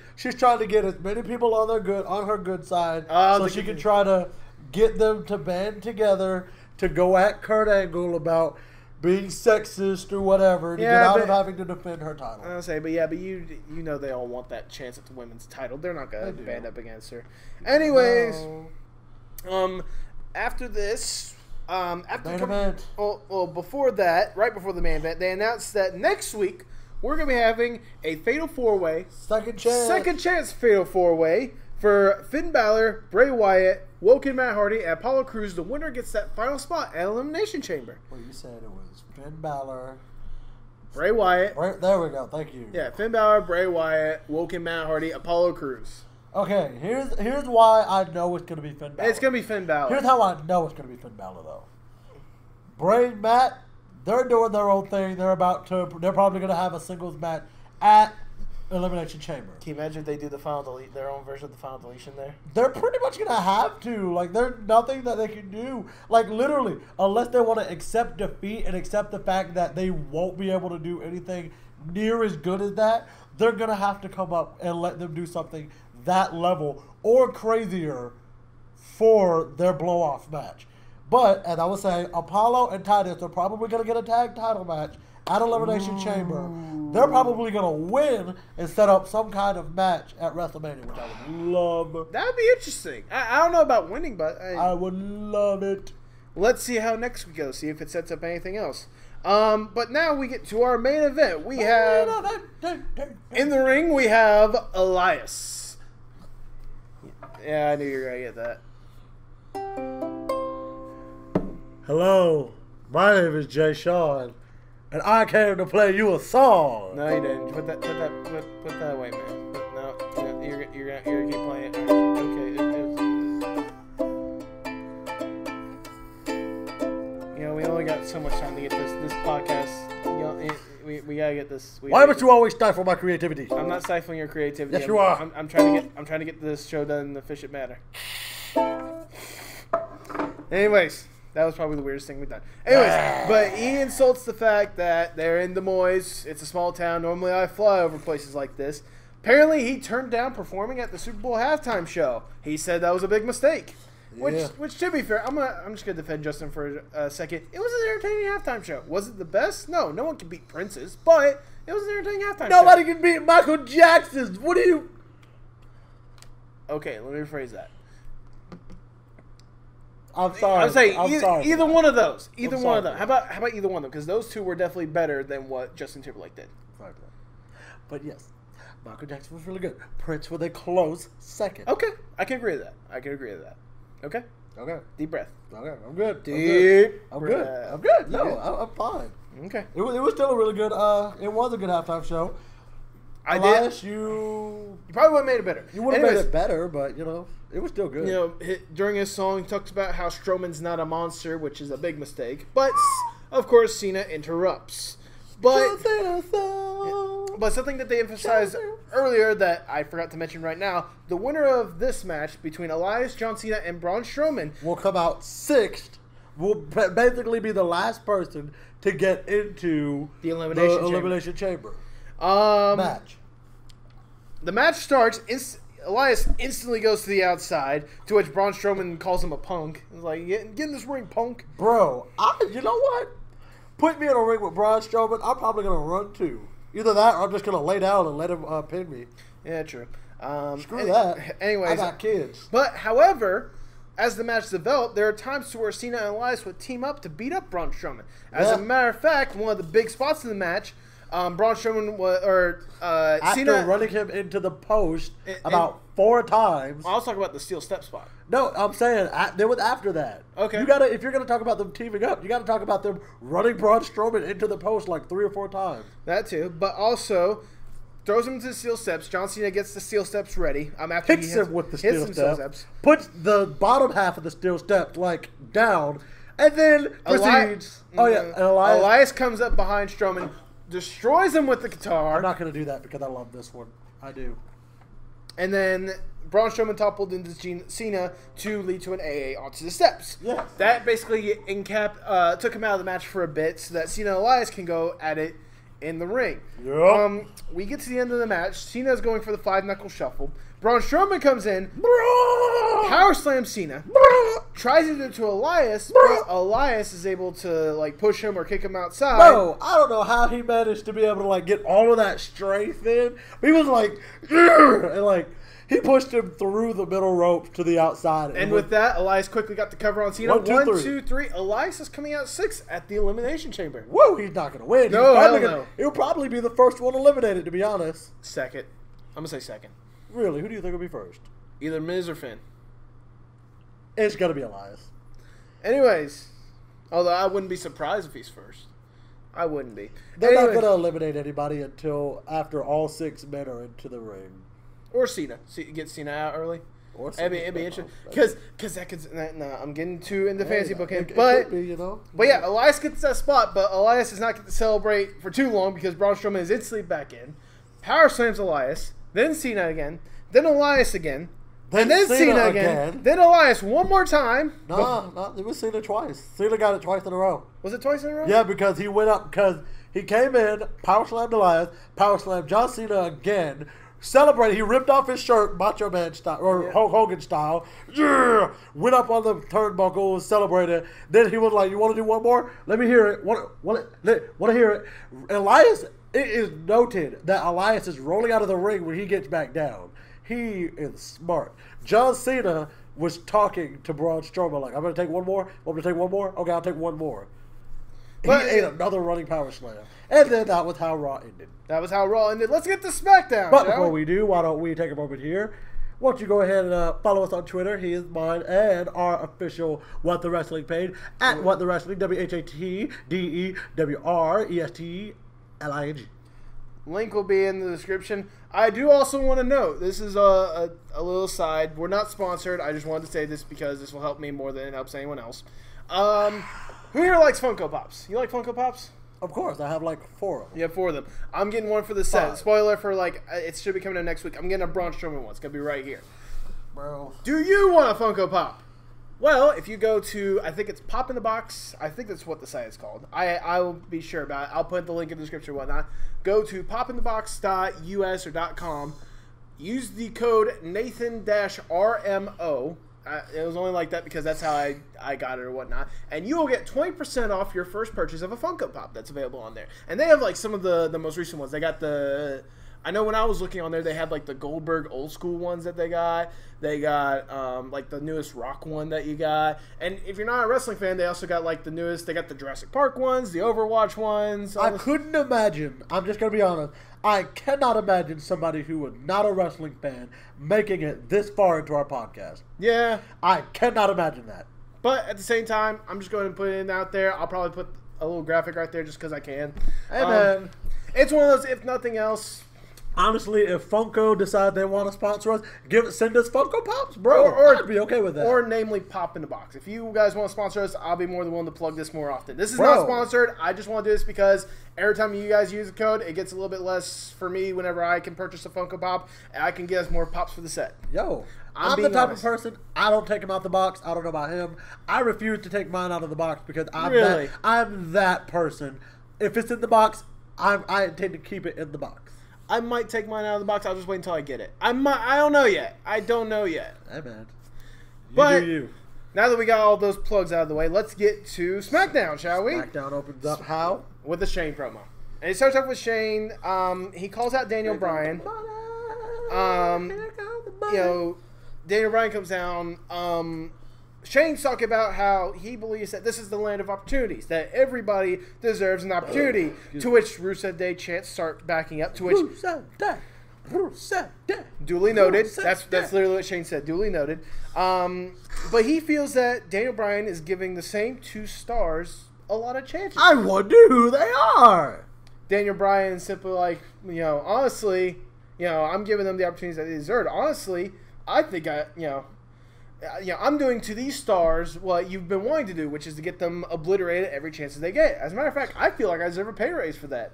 get as many people on her good side, so she can try to get them to band together to go at Kurt Angle about being sexist or whatever to get out of having to defend her title. I was say, but you know they all want that chance at the women's title. They're not gonna band up against her. Anyways, after this, before that, right before the main event, they announced that next week we're gonna be having a Fatal 4-Way, second chance Fatal 4-Way for Finn Balor, Bray Wyatt, Woken Matt Hardy, and Apollo Crews. The winner gets that final spot at Elimination Chamber. Well, you said it was Finn Balor, Bray Wyatt. There we go. Thank you. Yeah, Finn Balor, Bray Wyatt, Woken Matt Hardy, Apollo Crews. Okay, here's why I know it's going to be Finn Balor. It's going to be Finn Balor. Here's how I know it's going to be Finn Balor, though. Bray and Matt, they're doing their own thing. They're probably going to have a singles match at Elimination Chamber. Can you imagine if they do their own version of the final deletion there? They're pretty much going to have to. Like, there's nothing that they can do. Like, literally, unless they want to accept defeat and accept the fact that they won't be able to do anything near as good as that, they're going to have to come up and let them do something that level or crazier for their blow-off match. But, as I was saying, Apollo and Titus are probably going to get a tag title match at Elimination Chamber. They're probably going to win and set up some kind of match at WrestleMania, which I would love. That would be interesting. I don't know about winning, but I would love it. Let's see how next week goes. See if it sets up anything else. But now we get to our main event. We have in the ring. We have Elias. Yeah, I knew you were gonna get that. Hello, my name is Jay Sean, and I came to play you a song. No, you didn't. Put that away, man. No, you're gonna keep playing. Okay. You know, we only got so much time to get this podcast. You know, we gotta get this. Why must you always stifle my creativity? I'm not stifling your creativity. Yes, you are. I'm trying to get this show done in an efficient manner. Anyways. That was probably the weirdest thing we've done. Anyways, but he insults the fact that they're in Des Moines. It's a small town. Normally I fly over places like this. Apparently he turned down performing at the Super Bowl halftime show. He said that was a big mistake. Yeah. Which to be fair, I'm just gonna defend Justin for a second. It was an entertaining halftime show. Was it the best? No one can beat Prince's, but it was an entertaining halftime show. Nobody can beat Michael Jackson's. What do you... Okay, let me rephrase that. I'm sorry. I'm saying sorry. Either one of those. Either one of them. How about either one of them? Because those two were definitely better than what Justin Timberlake did. Sorry for that. But yes, Michael Jackson was really good. Prince with a close second. Okay, I can agree with that. Okay. Okay. Deep breath. Okay, I'm good. Deep. I'm good. I'm good. No, I'm fine. Okay. It was still a really good. It was a good halftime show. Elias, you probably would have made it better. You would have made it better, but it was still good. You know, during his song, he talks about how Strowman's not a monster, which is a big mistake. But of course, Cena interrupts. But something that they emphasized earlier that I forgot to mention right now: the winner of this match between Elias, John Cena, and Braun Strowman will come out sixth. Will basically be the last person to get into the Elimination Chamber. Match. The match starts. Elias instantly goes to the outside, to which Braun Strowman calls him a punk. He's like, get in this ring, punk. Bro, you know what? Put me in a ring with Braun Strowman, I'm probably going to run too. Either that or I'm just going to lay down and let him pin me. Yeah, true. Screw that. Anyways, I got kids. But, however, as the match developed, there are times to where Cena and Elias would team up to beat up Braun Strowman. As a matter of fact, one of the big spots in the match, Braun Strowman after Cena running him into the post about 4 times. I'll talk about the steel step spot. No, I'm saying there was after that. Okay, if you're gonna talk about them teaming up, you gotta talk about them running Braun Strowman into the post like 3 or 4 times. That too, but also throws him to the steel steps. John Cena gets the steel steps ready. After hits him with the steel steps. Puts the bottom half of the steel steps down, and then proceeds. Elias comes up behind Strowman. Destroys him with the guitar. I'm not going to do that because I love this one. I do. And then Braun Strowman toppled into Cena to lead to an AA onto the steps. Yeah. That basically took him out of the match for a bit so that Cena and Elias can go at it in the ring. Yep. We get to the end of the match. Cena's going for the 5-knuckle shuffle. Braun Strowman comes in, power slams Cena, tries to do it to Elias, but Elias is able to push him or kick him outside. Bro, I don't know how he managed to be able to get all of that strength in. He was and he pushed him through the middle rope to the outside. And with that, Elias quickly got the cover on Cena. 1, 2, 3. Elias is coming out 6th at the Elimination Chamber. Whoa, he's not going to win. No. He'll probably be the first one eliminated, to be honest. Second. I'm going to say second. Really? Who do you think will be first? Either Miz or Finn. It's going to be Elias. Anyways, although I wouldn't be surprised if he's first. I wouldn't be. They're not going to eliminate anybody until after all 6 men are into the ring. Or Cena. Get Cena out early. Or Cena. It'd be interesting. Because that could... Nah, I'm getting too into fantasy booking. But yeah, Elias gets that spot, but Elias does not get to celebrate for too long because Braun Strowman is instantly back in. power slams Elias, then Cena again, then Elias again, and then Cena again, then Elias one more time. No, it was Cena twice. Cena got it twice in a row. Was it twice in a row? Yeah, because he went up, because he came in, power slammed Elias, power slammed John Cena again, celebrated. He ripped off his shirt, Macho Man style, or Hulk Hogan style. Yeah, went up on the turnbuckle and celebrated. Then he was like, "You want to do one more? Let me hear it. Want to hear it?" Elias. It is noted that Elias is rolling out of the ring when he gets back down. He is smart. John Cena was talking to Braun Strowman like, "I'm going to take one more. Want me to take one more? Okay, I'll take one more." But he ate another running power slam. And then that was how Raw ended. Let's get to SmackDown. But before we do, why don't we take a moment here? Why don't you go ahead and follow us on Twitter? He is mine, and our official What the Wrestling page at What the Wrestling, WhatDewrestling. Link will be in the description. I do also want to note, this is a little side. We're not sponsored. I just wanted to say this because this will help me more than it helps anyone else. Who here likes Funko Pops? You like Funko Pops? Of course. I have like 4 of them. You have 4 of them. I'm getting one for the set. 5. Spoiler for it should be coming out next week. I'm getting a Braun Strowman one. It's going to be right here. Bro. Do you want a Funko Pop? Well, if you go to, I think it's Pop in the Box. I think that's what the site is called. I will be sure about it. I'll put the link in the description and whatnot. Go to popinthebox.us or .com. Use the code Nathan-RMO. It was only like that because that's how I got it or whatnot. And you will get 20% off your first purchase of a Funko Pop that's available on there. And they have like some of the most recent ones. They got the... I know when I was looking on there, they had like the Goldberg old school ones that they got. They got like the newest Rock one that you got. And if you're not a wrestling fan, they also got like the newest. They got the Jurassic Park ones, the Overwatch ones. I couldn't imagine. I'm just going to be honest. I cannot imagine somebody who was not a wrestling fan making it this far into our podcast. Yeah. I cannot imagine that. But at the same time, I'm just going to put it out there. I'll probably put a little graphic right there just because I can. Hey, man. It's one of those, if nothing else... Honestly, if Funko decide they want to sponsor us, send us Funko Pops, bro. Or I'd be okay with that. Or namely Pop in the Box. If you guys want to sponsor us, I'll be more than willing to plug this more often. This is not sponsored. I just want to do this because every time you guys use the code, it gets a little bit less for me whenever I can purchase a Funko Pop. And I can get us more Pops for the set. Yo, I'm the type of person, I don't take him out the box. I don't know about him. I refuse to take mine out of the box because I'm that person. If it's in the box, I intend to keep it in the box. I might take mine out of the box. I'll just wait until I get it. I don't know yet. Hey, man. You. Now that we got all those plugs out of the way, let's get to SmackDown, shall we? SmackDown opens up how? With the Shane promo. And it starts off with Shane. He calls out Daniel Bryan. Daniel Bryan comes down. Shane's talking about how he believes that this is the land of opportunities, that everybody deserves an opportunity, to which Rusev Day chants start backing up, to which... Rusev Day. Duly noted. That's literally what Shane said. Duly noted. But he feels that Daniel Bryan is giving the same 2 stars a lot of chances. I wonder who they are. Daniel Bryan is simply like, honestly, I'm giving them the opportunities that they deserve. Honestly, I think I'm doing to these stars what you've been wanting to do, which is to get them obliterated every chance that they get. As a matter of fact, I feel like I deserve a pay raise for that.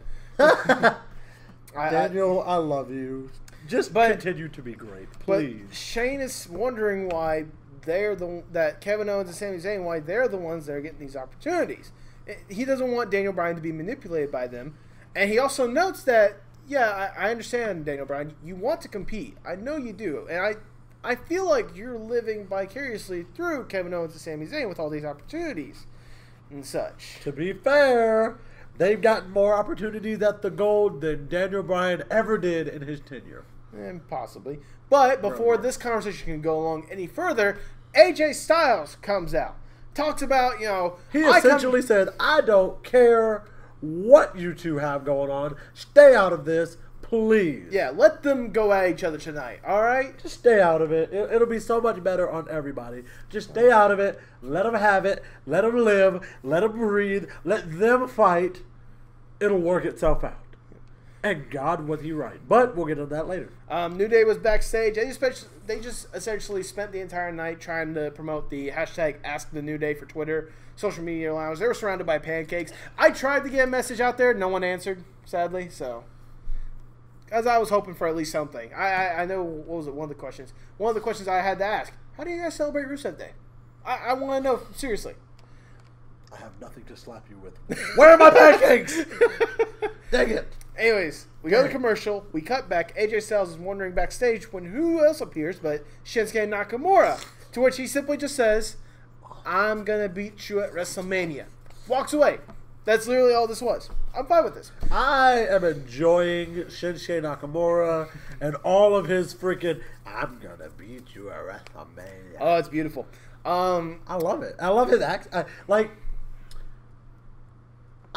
Daniel, I love you. Continue to be great, please. But Shane is wondering why that Kevin Owens and Sami Zayn, why they're the ones that are getting these opportunities. He doesn't want Daniel Bryan to be manipulated by them. And he also notes that, I understand, Daniel Bryan, you want to compete. I know you do. And I feel like you're living vicariously through Kevin Owens and Sami Zayn with all these opportunities and such. To be fair, they've gotten more opportunities at the Gold than Daniel Bryan ever did in his tenure. And possibly. But before this conversation can go along any further, AJ Styles comes out. Talks about, He essentially said, I don't care what you two have going on. Stay out of this. Please. Yeah, let them go at each other tonight, all right? Just stay out of it. It'll be so much better on everybody. Just stay out of it. Let them have it. Let them live. Let them breathe. Let them fight. It'll work itself out. And God, was he right. But we'll get into that later. New Day was backstage. They just essentially spent the entire night trying to promote the hashtag #AskTheNewDay for Twitter, social media lounge. They were surrounded by pancakes. I tried to get a message out there. No one answered, sadly, so... Because I was hoping for at least something. I know, what was it, one of the questions? One of the questions I had to ask, how do you guys celebrate Rusev Day? I want to know, seriously. I have nothing to slap you with. Where are my pancakes? Dang it. Anyways, we go to commercial. We cut back. AJ Styles is wandering backstage when who else appears but Shinsuke Nakamura. To which he simply just says, I'm going to beat you at WrestleMania. Walks away. That's literally all this was. I'm fine with this. I am enjoying Shinsuke Nakamura and all of his freaking, I'm going to beat you at WrestleMania. Oh, it's beautiful. I love it. I love his accent.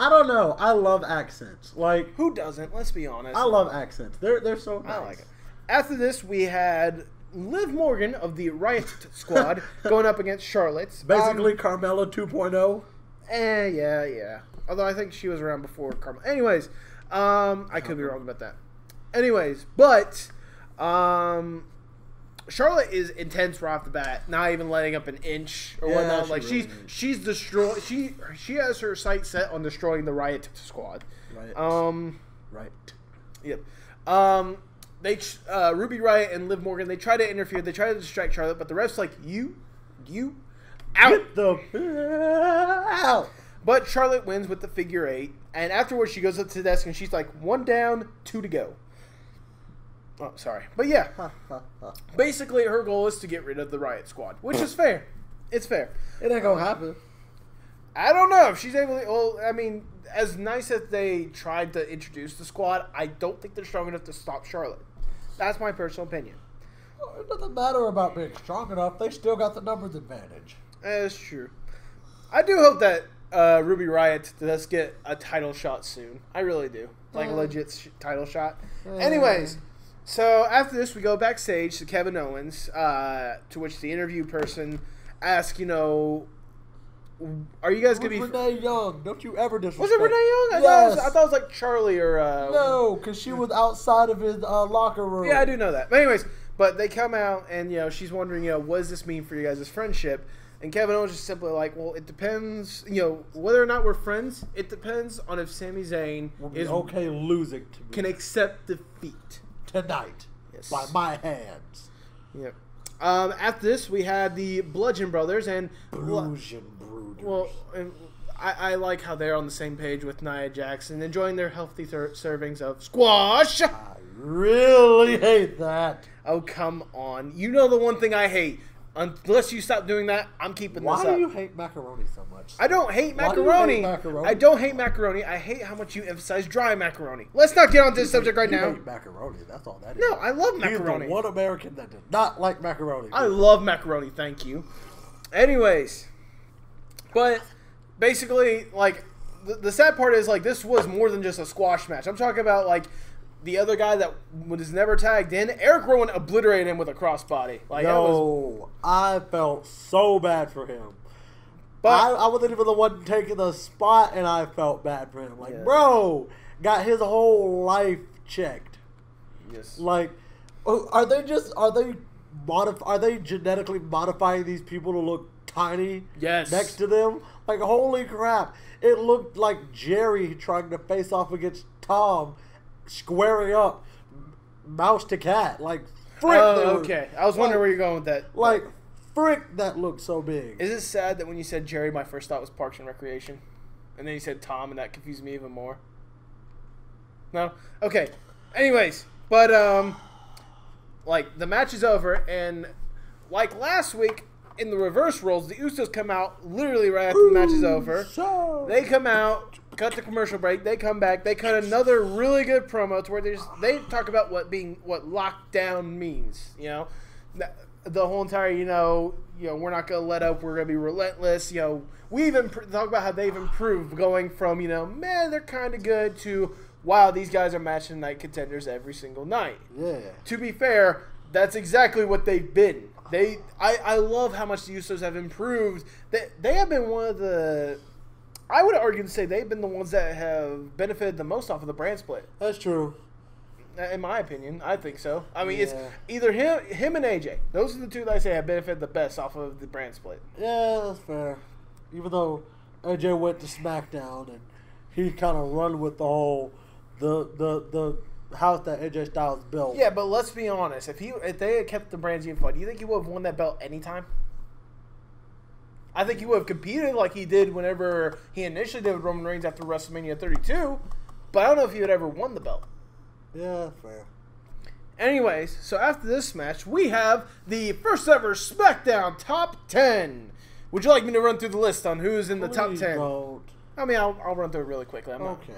I don't know. I love accents. Like, who doesn't? Let's be honest. I love accents. They're so nice. I like it. After this, we had Liv Morgan of the Riot Squad going up against Charlotte. Basically, Carmella 2.0. Yeah. Although I think she was around before Carmella. Anyways, I could be wrong about that. Anyways, but Charlotte is intense right off the bat, not even letting up an inch or whatnot. Like she's destroyed. She has her sights set on destroying the Riot Squad. Right. Yep. Ruby Riott and Liv Morgan, they try to interfere. They try to distract Charlotte, but the ref's like, you out. Out. But Charlotte wins with the figure 8, and afterwards she goes up to the desk and she's like, 1 down, 2 to go. Oh, sorry. But yeah, basically her goal is to get rid of the Riot Squad, which is fair. It's fair. It ain't gonna happen. I don't know if she's able to. Well, I mean, as nice as they tried to introduce the squad, I don't think they're strong enough to stop Charlotte. That's my personal opinion. Well, it doesn't matter about being strong enough. They still got the numbers advantage. That's true. I do hope that Ruby Riott does get a title shot soon. I really do. Like a legit title shot. Anyways. So, after this, we go backstage to Kevin Owens, to which the interview person asks, are you guys going to be... Renee Young. Don't you ever disrespect... Was it Renee Young? Yes. I thought it was like Charlie or... No, because she was outside of his locker room. Yeah, I do know that. But anyways, they come out and, she's wondering, what does this mean for you guys' friendship? And Kevin Owens is simply like, well, it depends, whether or not we're friends, it depends on if Sami Zayn is okay losing to me. Can accept defeat. Tonight, by my hands. Yep. After this, we had the Bludgeon Brothers and Bludgeon Brothers. Well, I like how they're on the same page with Nia Jackson, enjoying their healthy servings of squash. I really hate that. Oh, come on! You know the one thing I hate. Unless you stop doing that, I'm keeping this up. Why do you hate macaroni so much? I don't hate macaroni. I don't hate macaroni. I hate how much you emphasize dry macaroni. Let's not get on this subject right now. You hate macaroni. That's all that is. No, I love macaroni. He's the one American that does not like macaroni. I love macaroni. Thank you. Anyways, but basically, the sad part is, this was more than just a squash match. I'm talking about, the other guy that was never tagged in, Eric Rowan obliterated him with a crossbody. I felt so bad for him. But I wasn't even the one taking the spot, and I felt bad for him. Bro, got his whole life checked. Yes. Are they genetically modifying these people to look tiny? Yes. Next to them? Holy crap. It looked like Jerry trying to face off against Tom, squaring up mouse to cat. Okay. I was wondering where you're going with that. Frick, that looked so big. Is it sad that when you said Jerry, my first thought was Parks and Recreation? And then you said Tom, and that confused me even more? No? Okay. Anyways, but, the match is over, and last week, in the reverse roles, the Usos come out literally right after the match is over. They come out, cut the commercial break, they come back, they cut another really good promo to where they talk about what lockdown means, the whole entire, we're not going to let up, we're going to be relentless, we even talk about how they've improved going from, man, they're kind of good to, wow, these guys are match of the night contenders every single night. Yeah. To be fair, that's exactly what they've been. I love how much the Usos have improved. They have been one of the, I would argue to say they've been the ones that have benefited the most off of the brand split. That's true. In my opinion, I think so. I mean, it's either him and AJ. Those are the two that I say have benefited the best off of the brand split. Yeah, that's fair. Even though AJ went to SmackDown and he kind of run with the whole the house that AJ Styles built. Yeah, but let's be honest. If they had kept the brands unified, do you think he would have won that belt anytime? I think he would have competed like he did whenever he initially did with Roman Reigns after WrestleMania 32, but I don't know if he would ever won the belt. Yeah, fair. Anyways, so after this match, we have the first ever SmackDown Top 10. Would you like me to run through the list on who's in the top 10? Don't. I mean, I'll run through it really quickly. Okay.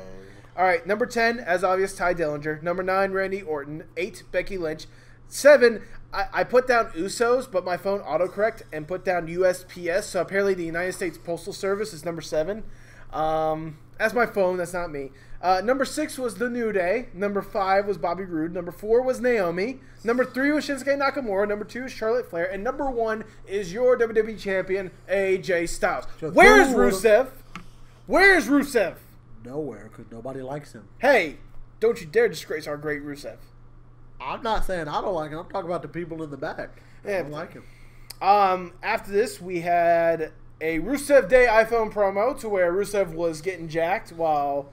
All right, number 10, as obvious, Ty Dillinger. Number 9, Randy Orton. 8, Becky Lynch. 7, I put down Usos, but my phone autocorrect and put down USPS. So apparently the United States Postal Service is number 7. That's my phone. That's not me. Number 6 was The New Day. Number 5 was Bobby Roode. Number 4 was Naomi. Number 3 was Shinsuke Nakamura. Number 2 is Charlotte Flair. And number 1 is your WWE Champion, AJ Styles. Where's Rusev? Where's Rusev? Nowhere, because nobody likes him. Hey, don't you dare disgrace our great Rusev. I'm not saying I don't like him. I'm talking about the people in the back. Yeah, I don't like him. After this, we had a Rusev Day iPhone promo to where Rusev was getting jacked while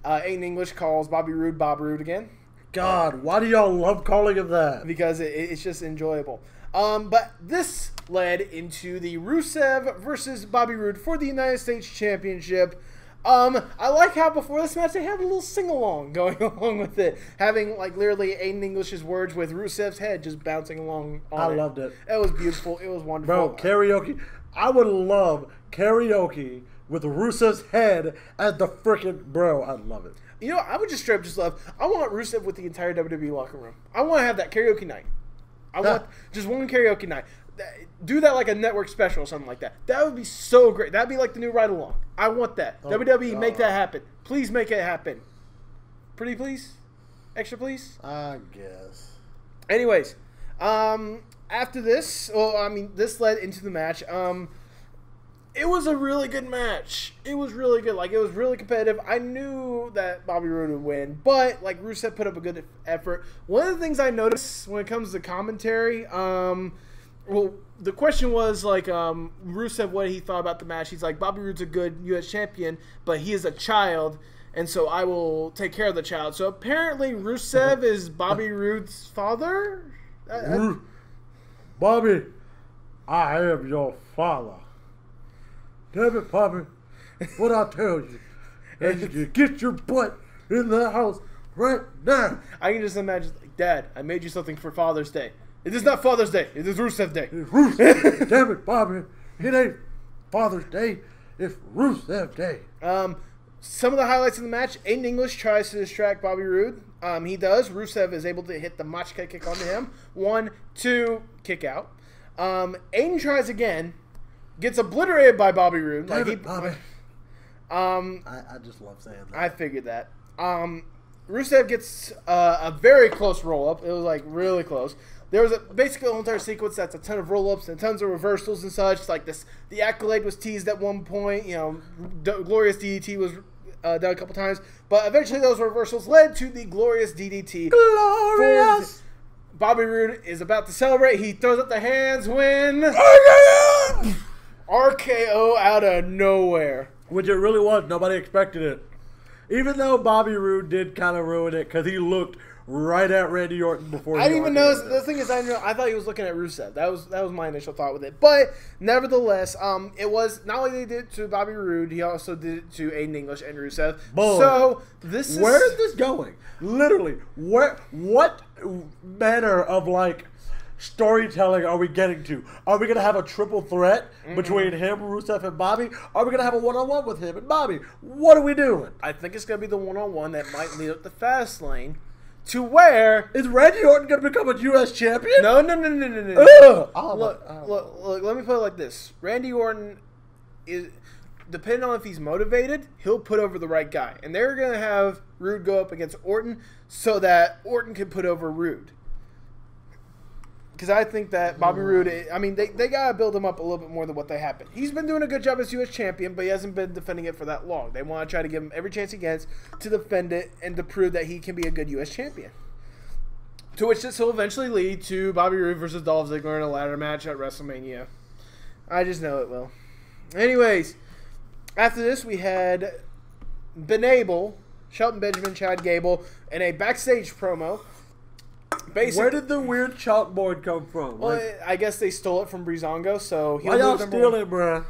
Aiden English calls Bobby Roode Bob Roode again. God, why do y'all love calling him that? Because it's just enjoyable. But this led into the Rusev versus Bobby Roode for the United States Championship. I like how before this match they had a little sing-along going along with it. Having, like, literally Aiden English's words with Rusev's head just bouncing along on I loved it. It was beautiful. It was wonderful. Bro, karaoke. I would love karaoke with Rusev's head as the freaking bro. I'd love it. You know, I would just straight up just love. I want Rusev with the entire WWE locker room. I want to have that karaoke night. I want just one karaoke night. Do that like a network special or something like that. That would be so great. That'd be like the new ride along. I want that. Oh, WWE, God. make that happen. Please make it happen. Pretty please? Extra please? I guess. Anyways, after this, well, I mean, this led into the match. It was a really good match. It was really good. Like, it was really competitive. I knew that Bobby Roode would win, but, like, Rusev put up a good effort. One of the things I noticed when it comes to commentary, well, the question was, like, Rusev, what he thought about the match. He's like, Bobby Roode's a good U.S. champion, but he is a child, and so I will take care of the child. So apparently Rusev is Bobby Roode's father? Bobby, I am your father. Damn it, Bobby. What I tell you? And you get your butt in the house right now. I can just imagine, like, Dad, I made you something for Father's Day. It is not Father's Day. It is Rusev Day. It's Rusev. Damn it, Bobby. It ain't Father's Day. It's Rusev Day. Some of the highlights of the match, Aiden English tries to distract Bobby Roode. He does. Rusev is able to hit the Machka kick onto him. 1, 2, kick out. Aiden tries again. Gets obliterated by Bobby Roode. Damn it, Bobby. I just love saying that. I figured that. Rusev gets a very close roll-up. It was, like, really close. There was basically a whole entire sequence that's a ton of roll-ups and tons of reversals and such. Like this, the Accolade was teased at one point. You know, Glorious DDT was done a couple times. But eventually those reversals led to the Glorious DDT. Glorious! Bobby Roode is about to celebrate. He throws up the hands when... RKO out of nowhere. Which it really was. Nobody expected it. Even though Bobby Roode did kind of ruin it because he looked right at Randy Orton before. I didn't even notice. The thing is, I thought he was looking at Rusev. That was my initial thought with it. But nevertheless, it was not only they did it to Bobby Roode, he also did it to Aiden English and Rusev. Boy, so this is where is this going? Literally, what manner of like storytelling are we getting to? Are we going to have a triple threat between him, Rusev, and Bobby? Are we going to have a one-on-one with him and Bobby? What are we doing? I think it's going to be the one-on-one that might lead up the fast lane to where... Is Randy Orton going to become a U.S. champion? No. Look, let me put it like this. Randy Orton is... Depending on if he's motivated, he'll put over the right guy. And they're going to have Roode go up against Orton so that Orton can put over Roode. Because I think that Bobby Roode, I mean, they got to build him up a little bit more than what they have been. He's been doing a good job as U.S. champion, but he hasn't been defending it for that long. They want to try to give him every chance he gets to defend it and to prove that he can be a good U.S. champion. To which this will eventually lead to Bobby Roode versus Dolph Ziggler in a ladder match at WrestleMania. I just know it will. Anyways, after this, we had been able Shelton Benjamin, Chad Gable, in a backstage promo. Basically, where did the weird chalkboard come from? Well, I guess they stole it from Breezango, so why y'all steal it, bruh?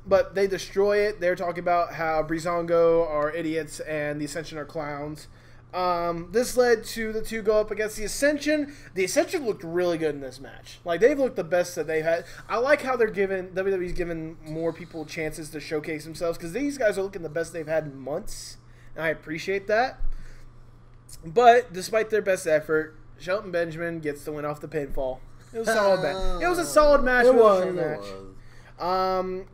But they destroy it. They're talking about how Breezango are idiots and the Ascension are clowns. This led to the two go up against the Ascension. The Ascension looked really good in this match. Like, they've looked the best that they've had. I like how WWE's giving more people chances to showcase themselves, because these guys are looking the best they've had in months, and I appreciate that. But despite their best effort, Shelton Benjamin gets the win off the pinfall. It was a solid match. It was a solid match. It was.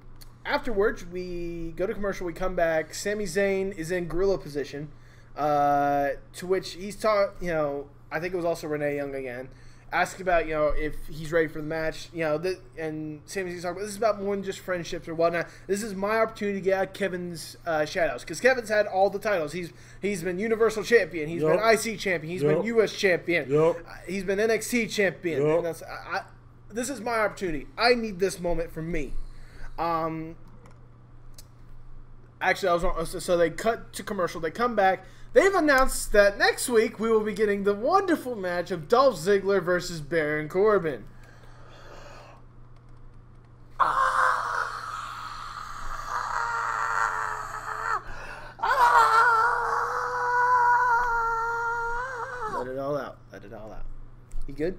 Afterwards, we go to commercial. We come back. Sami Zayn is in gorilla position, to which he's taught. I think it was also Renee Young again, asking about if he's ready for the match. And Sami Zayn's talking about this is about more than just friendships or whatnot. This is my opportunity to get out Kevin's shadows, because Kevin's had all the titles. He's been Universal Champion. He's been IC Champion. He's been US Champion. He's been NXT Champion. And this is my opportunity. I need this moment for me. Actually, I was wrong. So they cut to commercial. They come back. They've announced that next week we will be getting the wonderful match of Dolph Ziggler versus Baron Corbin. Let it all out. Let it all out. You good?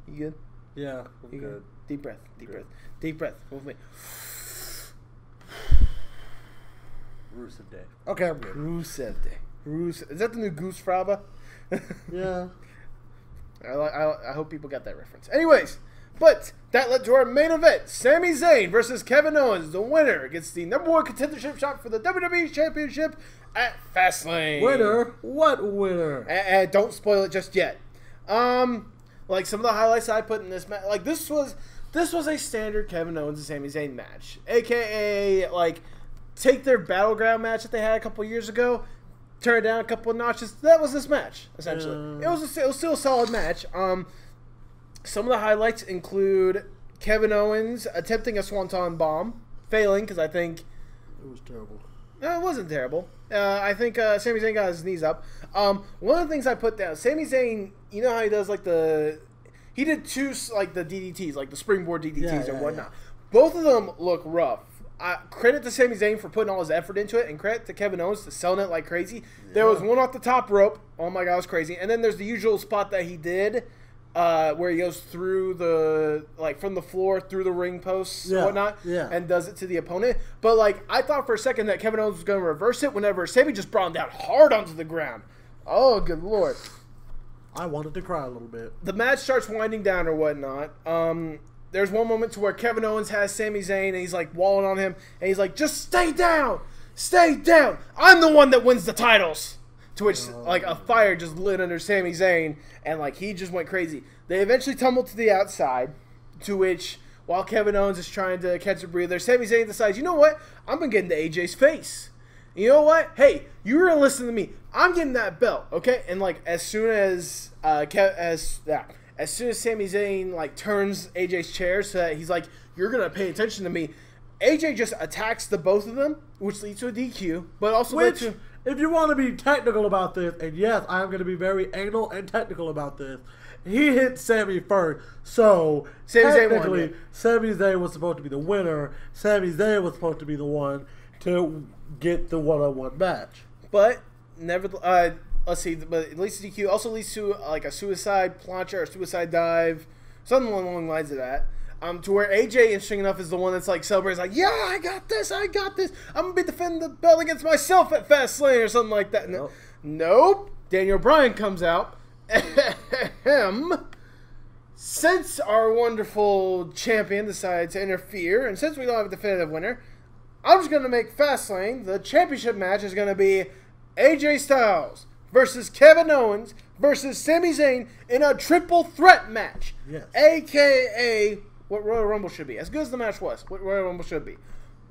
You good? Yeah, I'm good. Deep breath. Deep breath. Deep breath. Move me. Rusev Day. Okay, I'm good. Rusev Day. Rusev. Is that the new Goose Fraba? Yeah. I hope people got that reference. Anyways, but that led to our main event. Sami Zayn versus Kevin Owens. The winner gets the #1 contendership shot for the WWE Championship at Fastlane. Winner? What winner? And don't spoil it just yet. Like some of the highlights I put in this match, like this was a standard Kevin Owens and Sami Zayn match, aka like take their battleground match that they had a couple years ago, turn it down a couple of notches. That was this match essentially. It was still a solid match. Some of the highlights include Kevin Owens attempting a Swanton Bomb, failing because I think it was terrible. No, it wasn't terrible. I think Sami Zayn got his knees up. One of the things I put down, Sami Zayn, you know how he does he did two like the DDTs, like the springboard DDTs and whatnot. Both of them look rough. Credit to Sami Zayn for putting all his effort into it, and credit to Kevin Owens for selling it like crazy. There was one off the top rope. Oh my god, it was crazy. And then there's the usual spot that he did, where he goes through from the floor through the ring posts and whatnot, and does it to the opponent. But I thought for a second that Kevin Owens was going to reverse it whenever Sami just brought him down hard onto the ground. Oh, good lord. I wanted to cry a little bit. The match starts winding down or whatnot. There's one moment to where Kevin Owens has Sami Zayn and he's walling on him and he's like, just stay down, stay down. I'm the one that wins the titles. To which a fire just lit under Sami Zayn and he just went crazy. They eventually tumbled to the outside, to which while Kevin Owens is trying to catch a breather, Sami Zayn decides, you know what? I'm gonna get into AJ's face. You know what? Hey, you were gonna listen to me. I'm getting that belt, okay? And as soon as Sami Zayn turns AJ's chair so that he's like, you're gonna pay attention to me, AJ just attacks the both of them, which leads to a DQ, but also led to. If you want to be technical about this, and yes, I'm going to be very anal and technical about this, he hit Sami first, so technically, Sami Zayn was supposed to be the winner. Sami Zayn was supposed to be the one to get the one-on-one match. But let's see, but it leads to DQ. Also leads to a suicide plancha or suicide dive, something along the lines of that. To where AJ, interesting enough, is the one that's celebrating, yeah, I got this, I'm gonna be defending the belt against myself at Fastlane or something like that. Nope. Daniel Bryan comes out. Since our wonderful champion decided to interfere, and since we don't have a definitive winner, I'm just gonna make Fastlane, the championship match is gonna be AJ Styles versus Kevin Owens versus Sami Zayn in a triple threat match. Yes. AKA what Royal Rumble should be. As good as the match was, what Royal Rumble should be.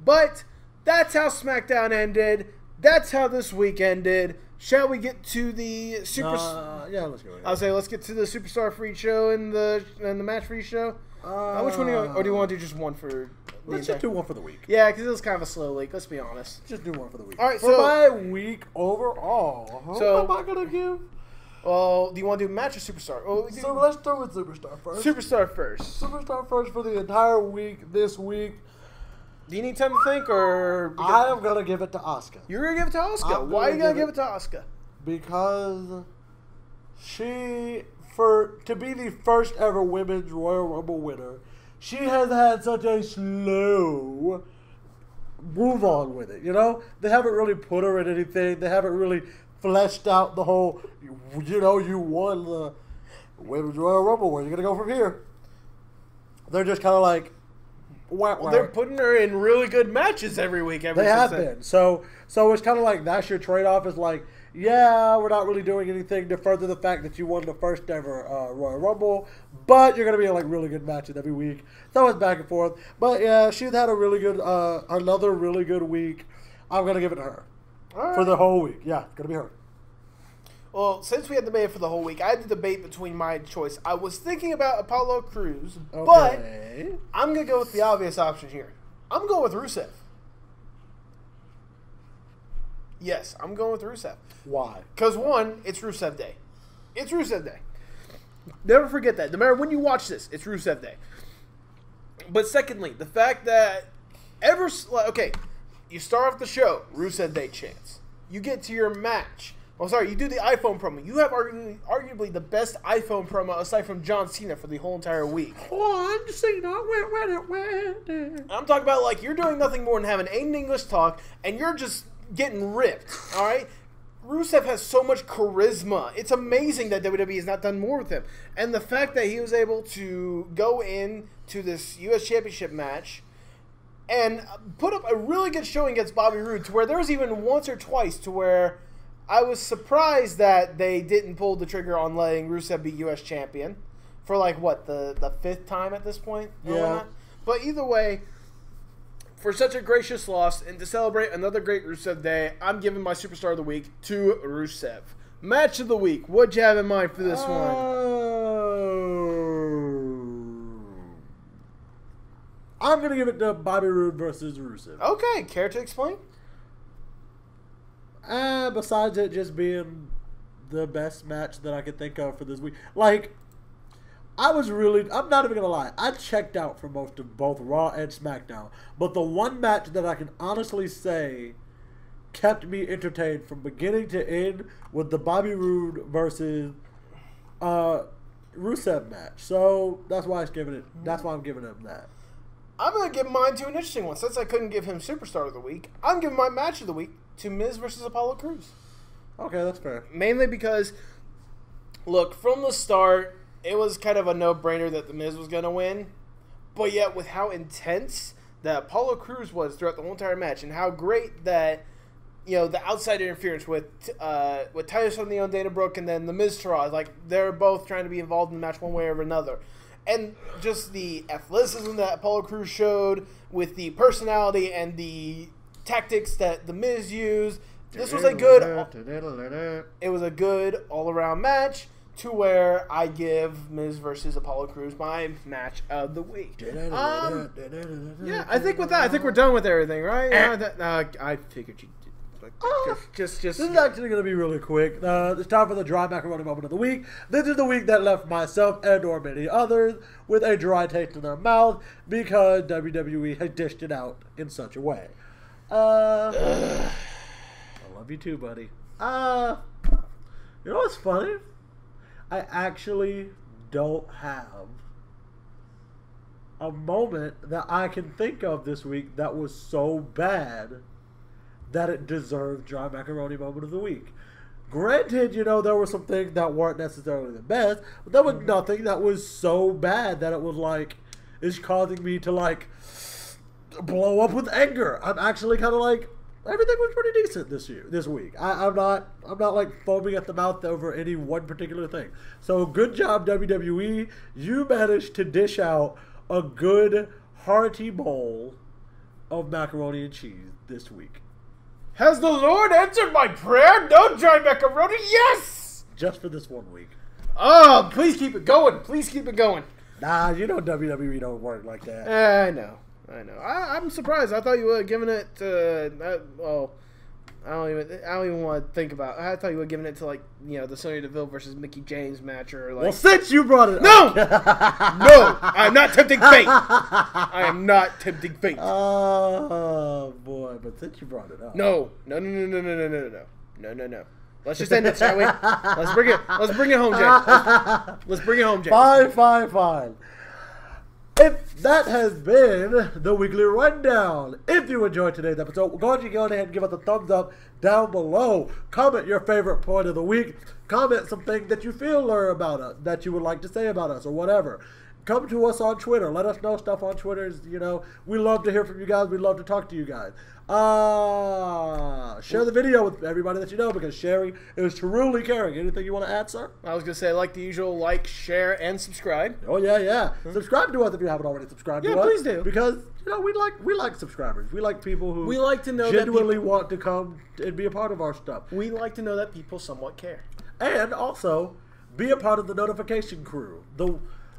But that's how SmackDown ended. That's how this week ended. shall we get to the super? Yeah, let's go. I'll say let's get to the Superstar Freak Show and the Match Freak Show. Which one or do you want to do just one for? Let's just do one for the week. Yeah, because it was kind of a slow week. Let's be honest. Just do one for the week. All right, for my week overall, so what am I gonna give? Well, do you want to do match or superstar? Oh, so let's start with Superstar first. Superstar first. Superstar first for the entire week. This week. Do you need time to think, or I am gonna give it to Asuka. You're gonna give it to Asuka. Why are you gonna give it to Asuka? Because to be the first ever Women's Royal Rumble winner, she has had such a slow move on with it. You know, they haven't really put her in anything. They haven't really fleshed out the whole, you won the Women's Royal Rumble. Where are you going to go from here? They're just kind of like, well, they're putting her in really good matches every week. They have been. So it's kind of like that's your trade-off is like, yeah, we're not really doing anything to further the fact that you won the first ever Royal Rumble, but you're going to be in like really good matches every week. So it's back and forth. But yeah, she's had a really good, another really good week. I'm going to give it to her for the whole week. Yeah, it's going to be her. Well, since we had debate for the whole week, I had to debate between my choice. I was thinking about Apollo Crews, but I'm going to go with the obvious option here. I'm going with Rusev. Yes, I'm going with Rusev. Why? Because one, it's Rusev Day. It's Rusev Day. Never forget that. No matter when you watch this, it's Rusev Day. But secondly, the fact that you start off the show, Rusev Day chants. You get to your match. Oh, sorry, you do the iPhone promo. You have arguably the best iPhone promo aside from John Cena for the whole entire week. John Cena, I'm talking about like you're doing nothing more than having Aiden English talk, and you're just getting ripped, all right? Rusev has so much charisma. It's amazing that WWE has not done more with him. And the fact that he was able to go in to this U.S. Championship match and put up a really good showing against Bobby Roode to where there was even once or twice to where I was surprised that they didn't pull the trigger on letting Rusev be U.S. champion for like, what, the fifth time at this point? Yeah. But either way, for such a gracious loss and to celebrate another great Rusev Day, I'm giving my Superstar of the Week to Rusev. Match of the Week. What'd you have in mind for this one? I'm going to give it to Bobby Roode versus Rusev. Okay, care to explain? Besides it just being the best match that I could think of for this week. Like, I'm not even going to lie, I checked out for most of both Raw and SmackDown. But the one match that I can honestly say kept me entertained from beginning to end was the Bobby Roode versus Rusev match. So that's why I'm giving him that. I'm going to give mine to an interesting one. Since I couldn't give him Superstar of the Week, I'm giving my Match of the Week to Miz versus Apollo Crews. Okay, that's fair. Mainly because, look, from the start, it was kind of a no-brainer that The Miz was going to win. But yet, with how intense that Apollo Crews was throughout the whole entire match, and how great that, the outside interference with Titus O'Neil and Dana Brooke, and then The Miz Taraj, like, they're both trying to be involved in the match one way or another. And just the athleticism that Apollo Crews showed with the personality and the tactics that The Miz used. This was a good all-around match to where I give Miz versus Apollo Crews my match of the week. Yeah, I think with that, we're done with everything, right? I figured you did. This is actually going to be really quick. It's time for the dry macaroni moment of the week. This is the week that left myself and or many others with a dry taste in their mouth because WWE has dished it out in such a way. I love you too, buddy. You know what's funny? I actually don't have a moment that I can think of this week that was so bad that it deserved dry macaroni moment of the week. Granted, there were some things that weren't necessarily the best, but there was nothing that was so bad that it was like, it's causing me to like blow up with anger. I'm actually kind of like, everything was pretty decent this week. I'm not like foaming at the mouth over any one particular thing. So good job, WWE. You managed to dish out a good hearty bowl of macaroni and cheese this week. Has the Lord answered my prayer? No, Johnny Macaroni. Yes! Just for this 1 week. Oh, please keep it going. Please keep it going. Nah, you know WWE don't work like that. I know. I'm surprised. I thought you would have given it to. I don't even want to think about. I thought you would have given it to the Sonya Deville versus Mickie James match or Well, since you brought it up, no, I'm not tempting fate. I am not tempting fate. Oh boy, but since you brought it up, no. Let's just end it, shall we? Let's bring it home, Jay. Let's bring it home, Jay. Fine. If that has been the weekly rundown, if you enjoyed today's episode, go ahead and give us a thumbs up down below. Comment your favorite point of the week. Comment something that you feel about us, that you would like to say about us, or whatever. Come to us on Twitter. Let us know stuff on Twitter. We love to hear from you guys. We love to talk to you guys. Share the video with everybody that you know, because sharing is truly caring. Anything you want to add, sir? I was going to say, like the usual, share, and subscribe. Oh, yeah. Subscribe to us if you haven't already subscribed to us. Yeah, please do. Because, we like subscribers. We like people who we like to know genuinely want to come and be a part of our stuff. We like to know that people somewhat care. And also, be a part of the notification crew.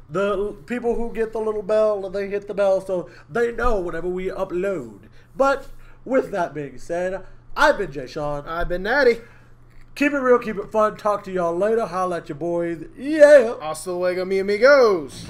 The people who get the little bell, and they hit the bell so they know whenever we upload. But with that being said, I've been Jay Sean. I've been Natty. Keep it real, keep it fun. Talk to y'all later. Holla at your boys. Yeah. Hasta luego, mi amigos.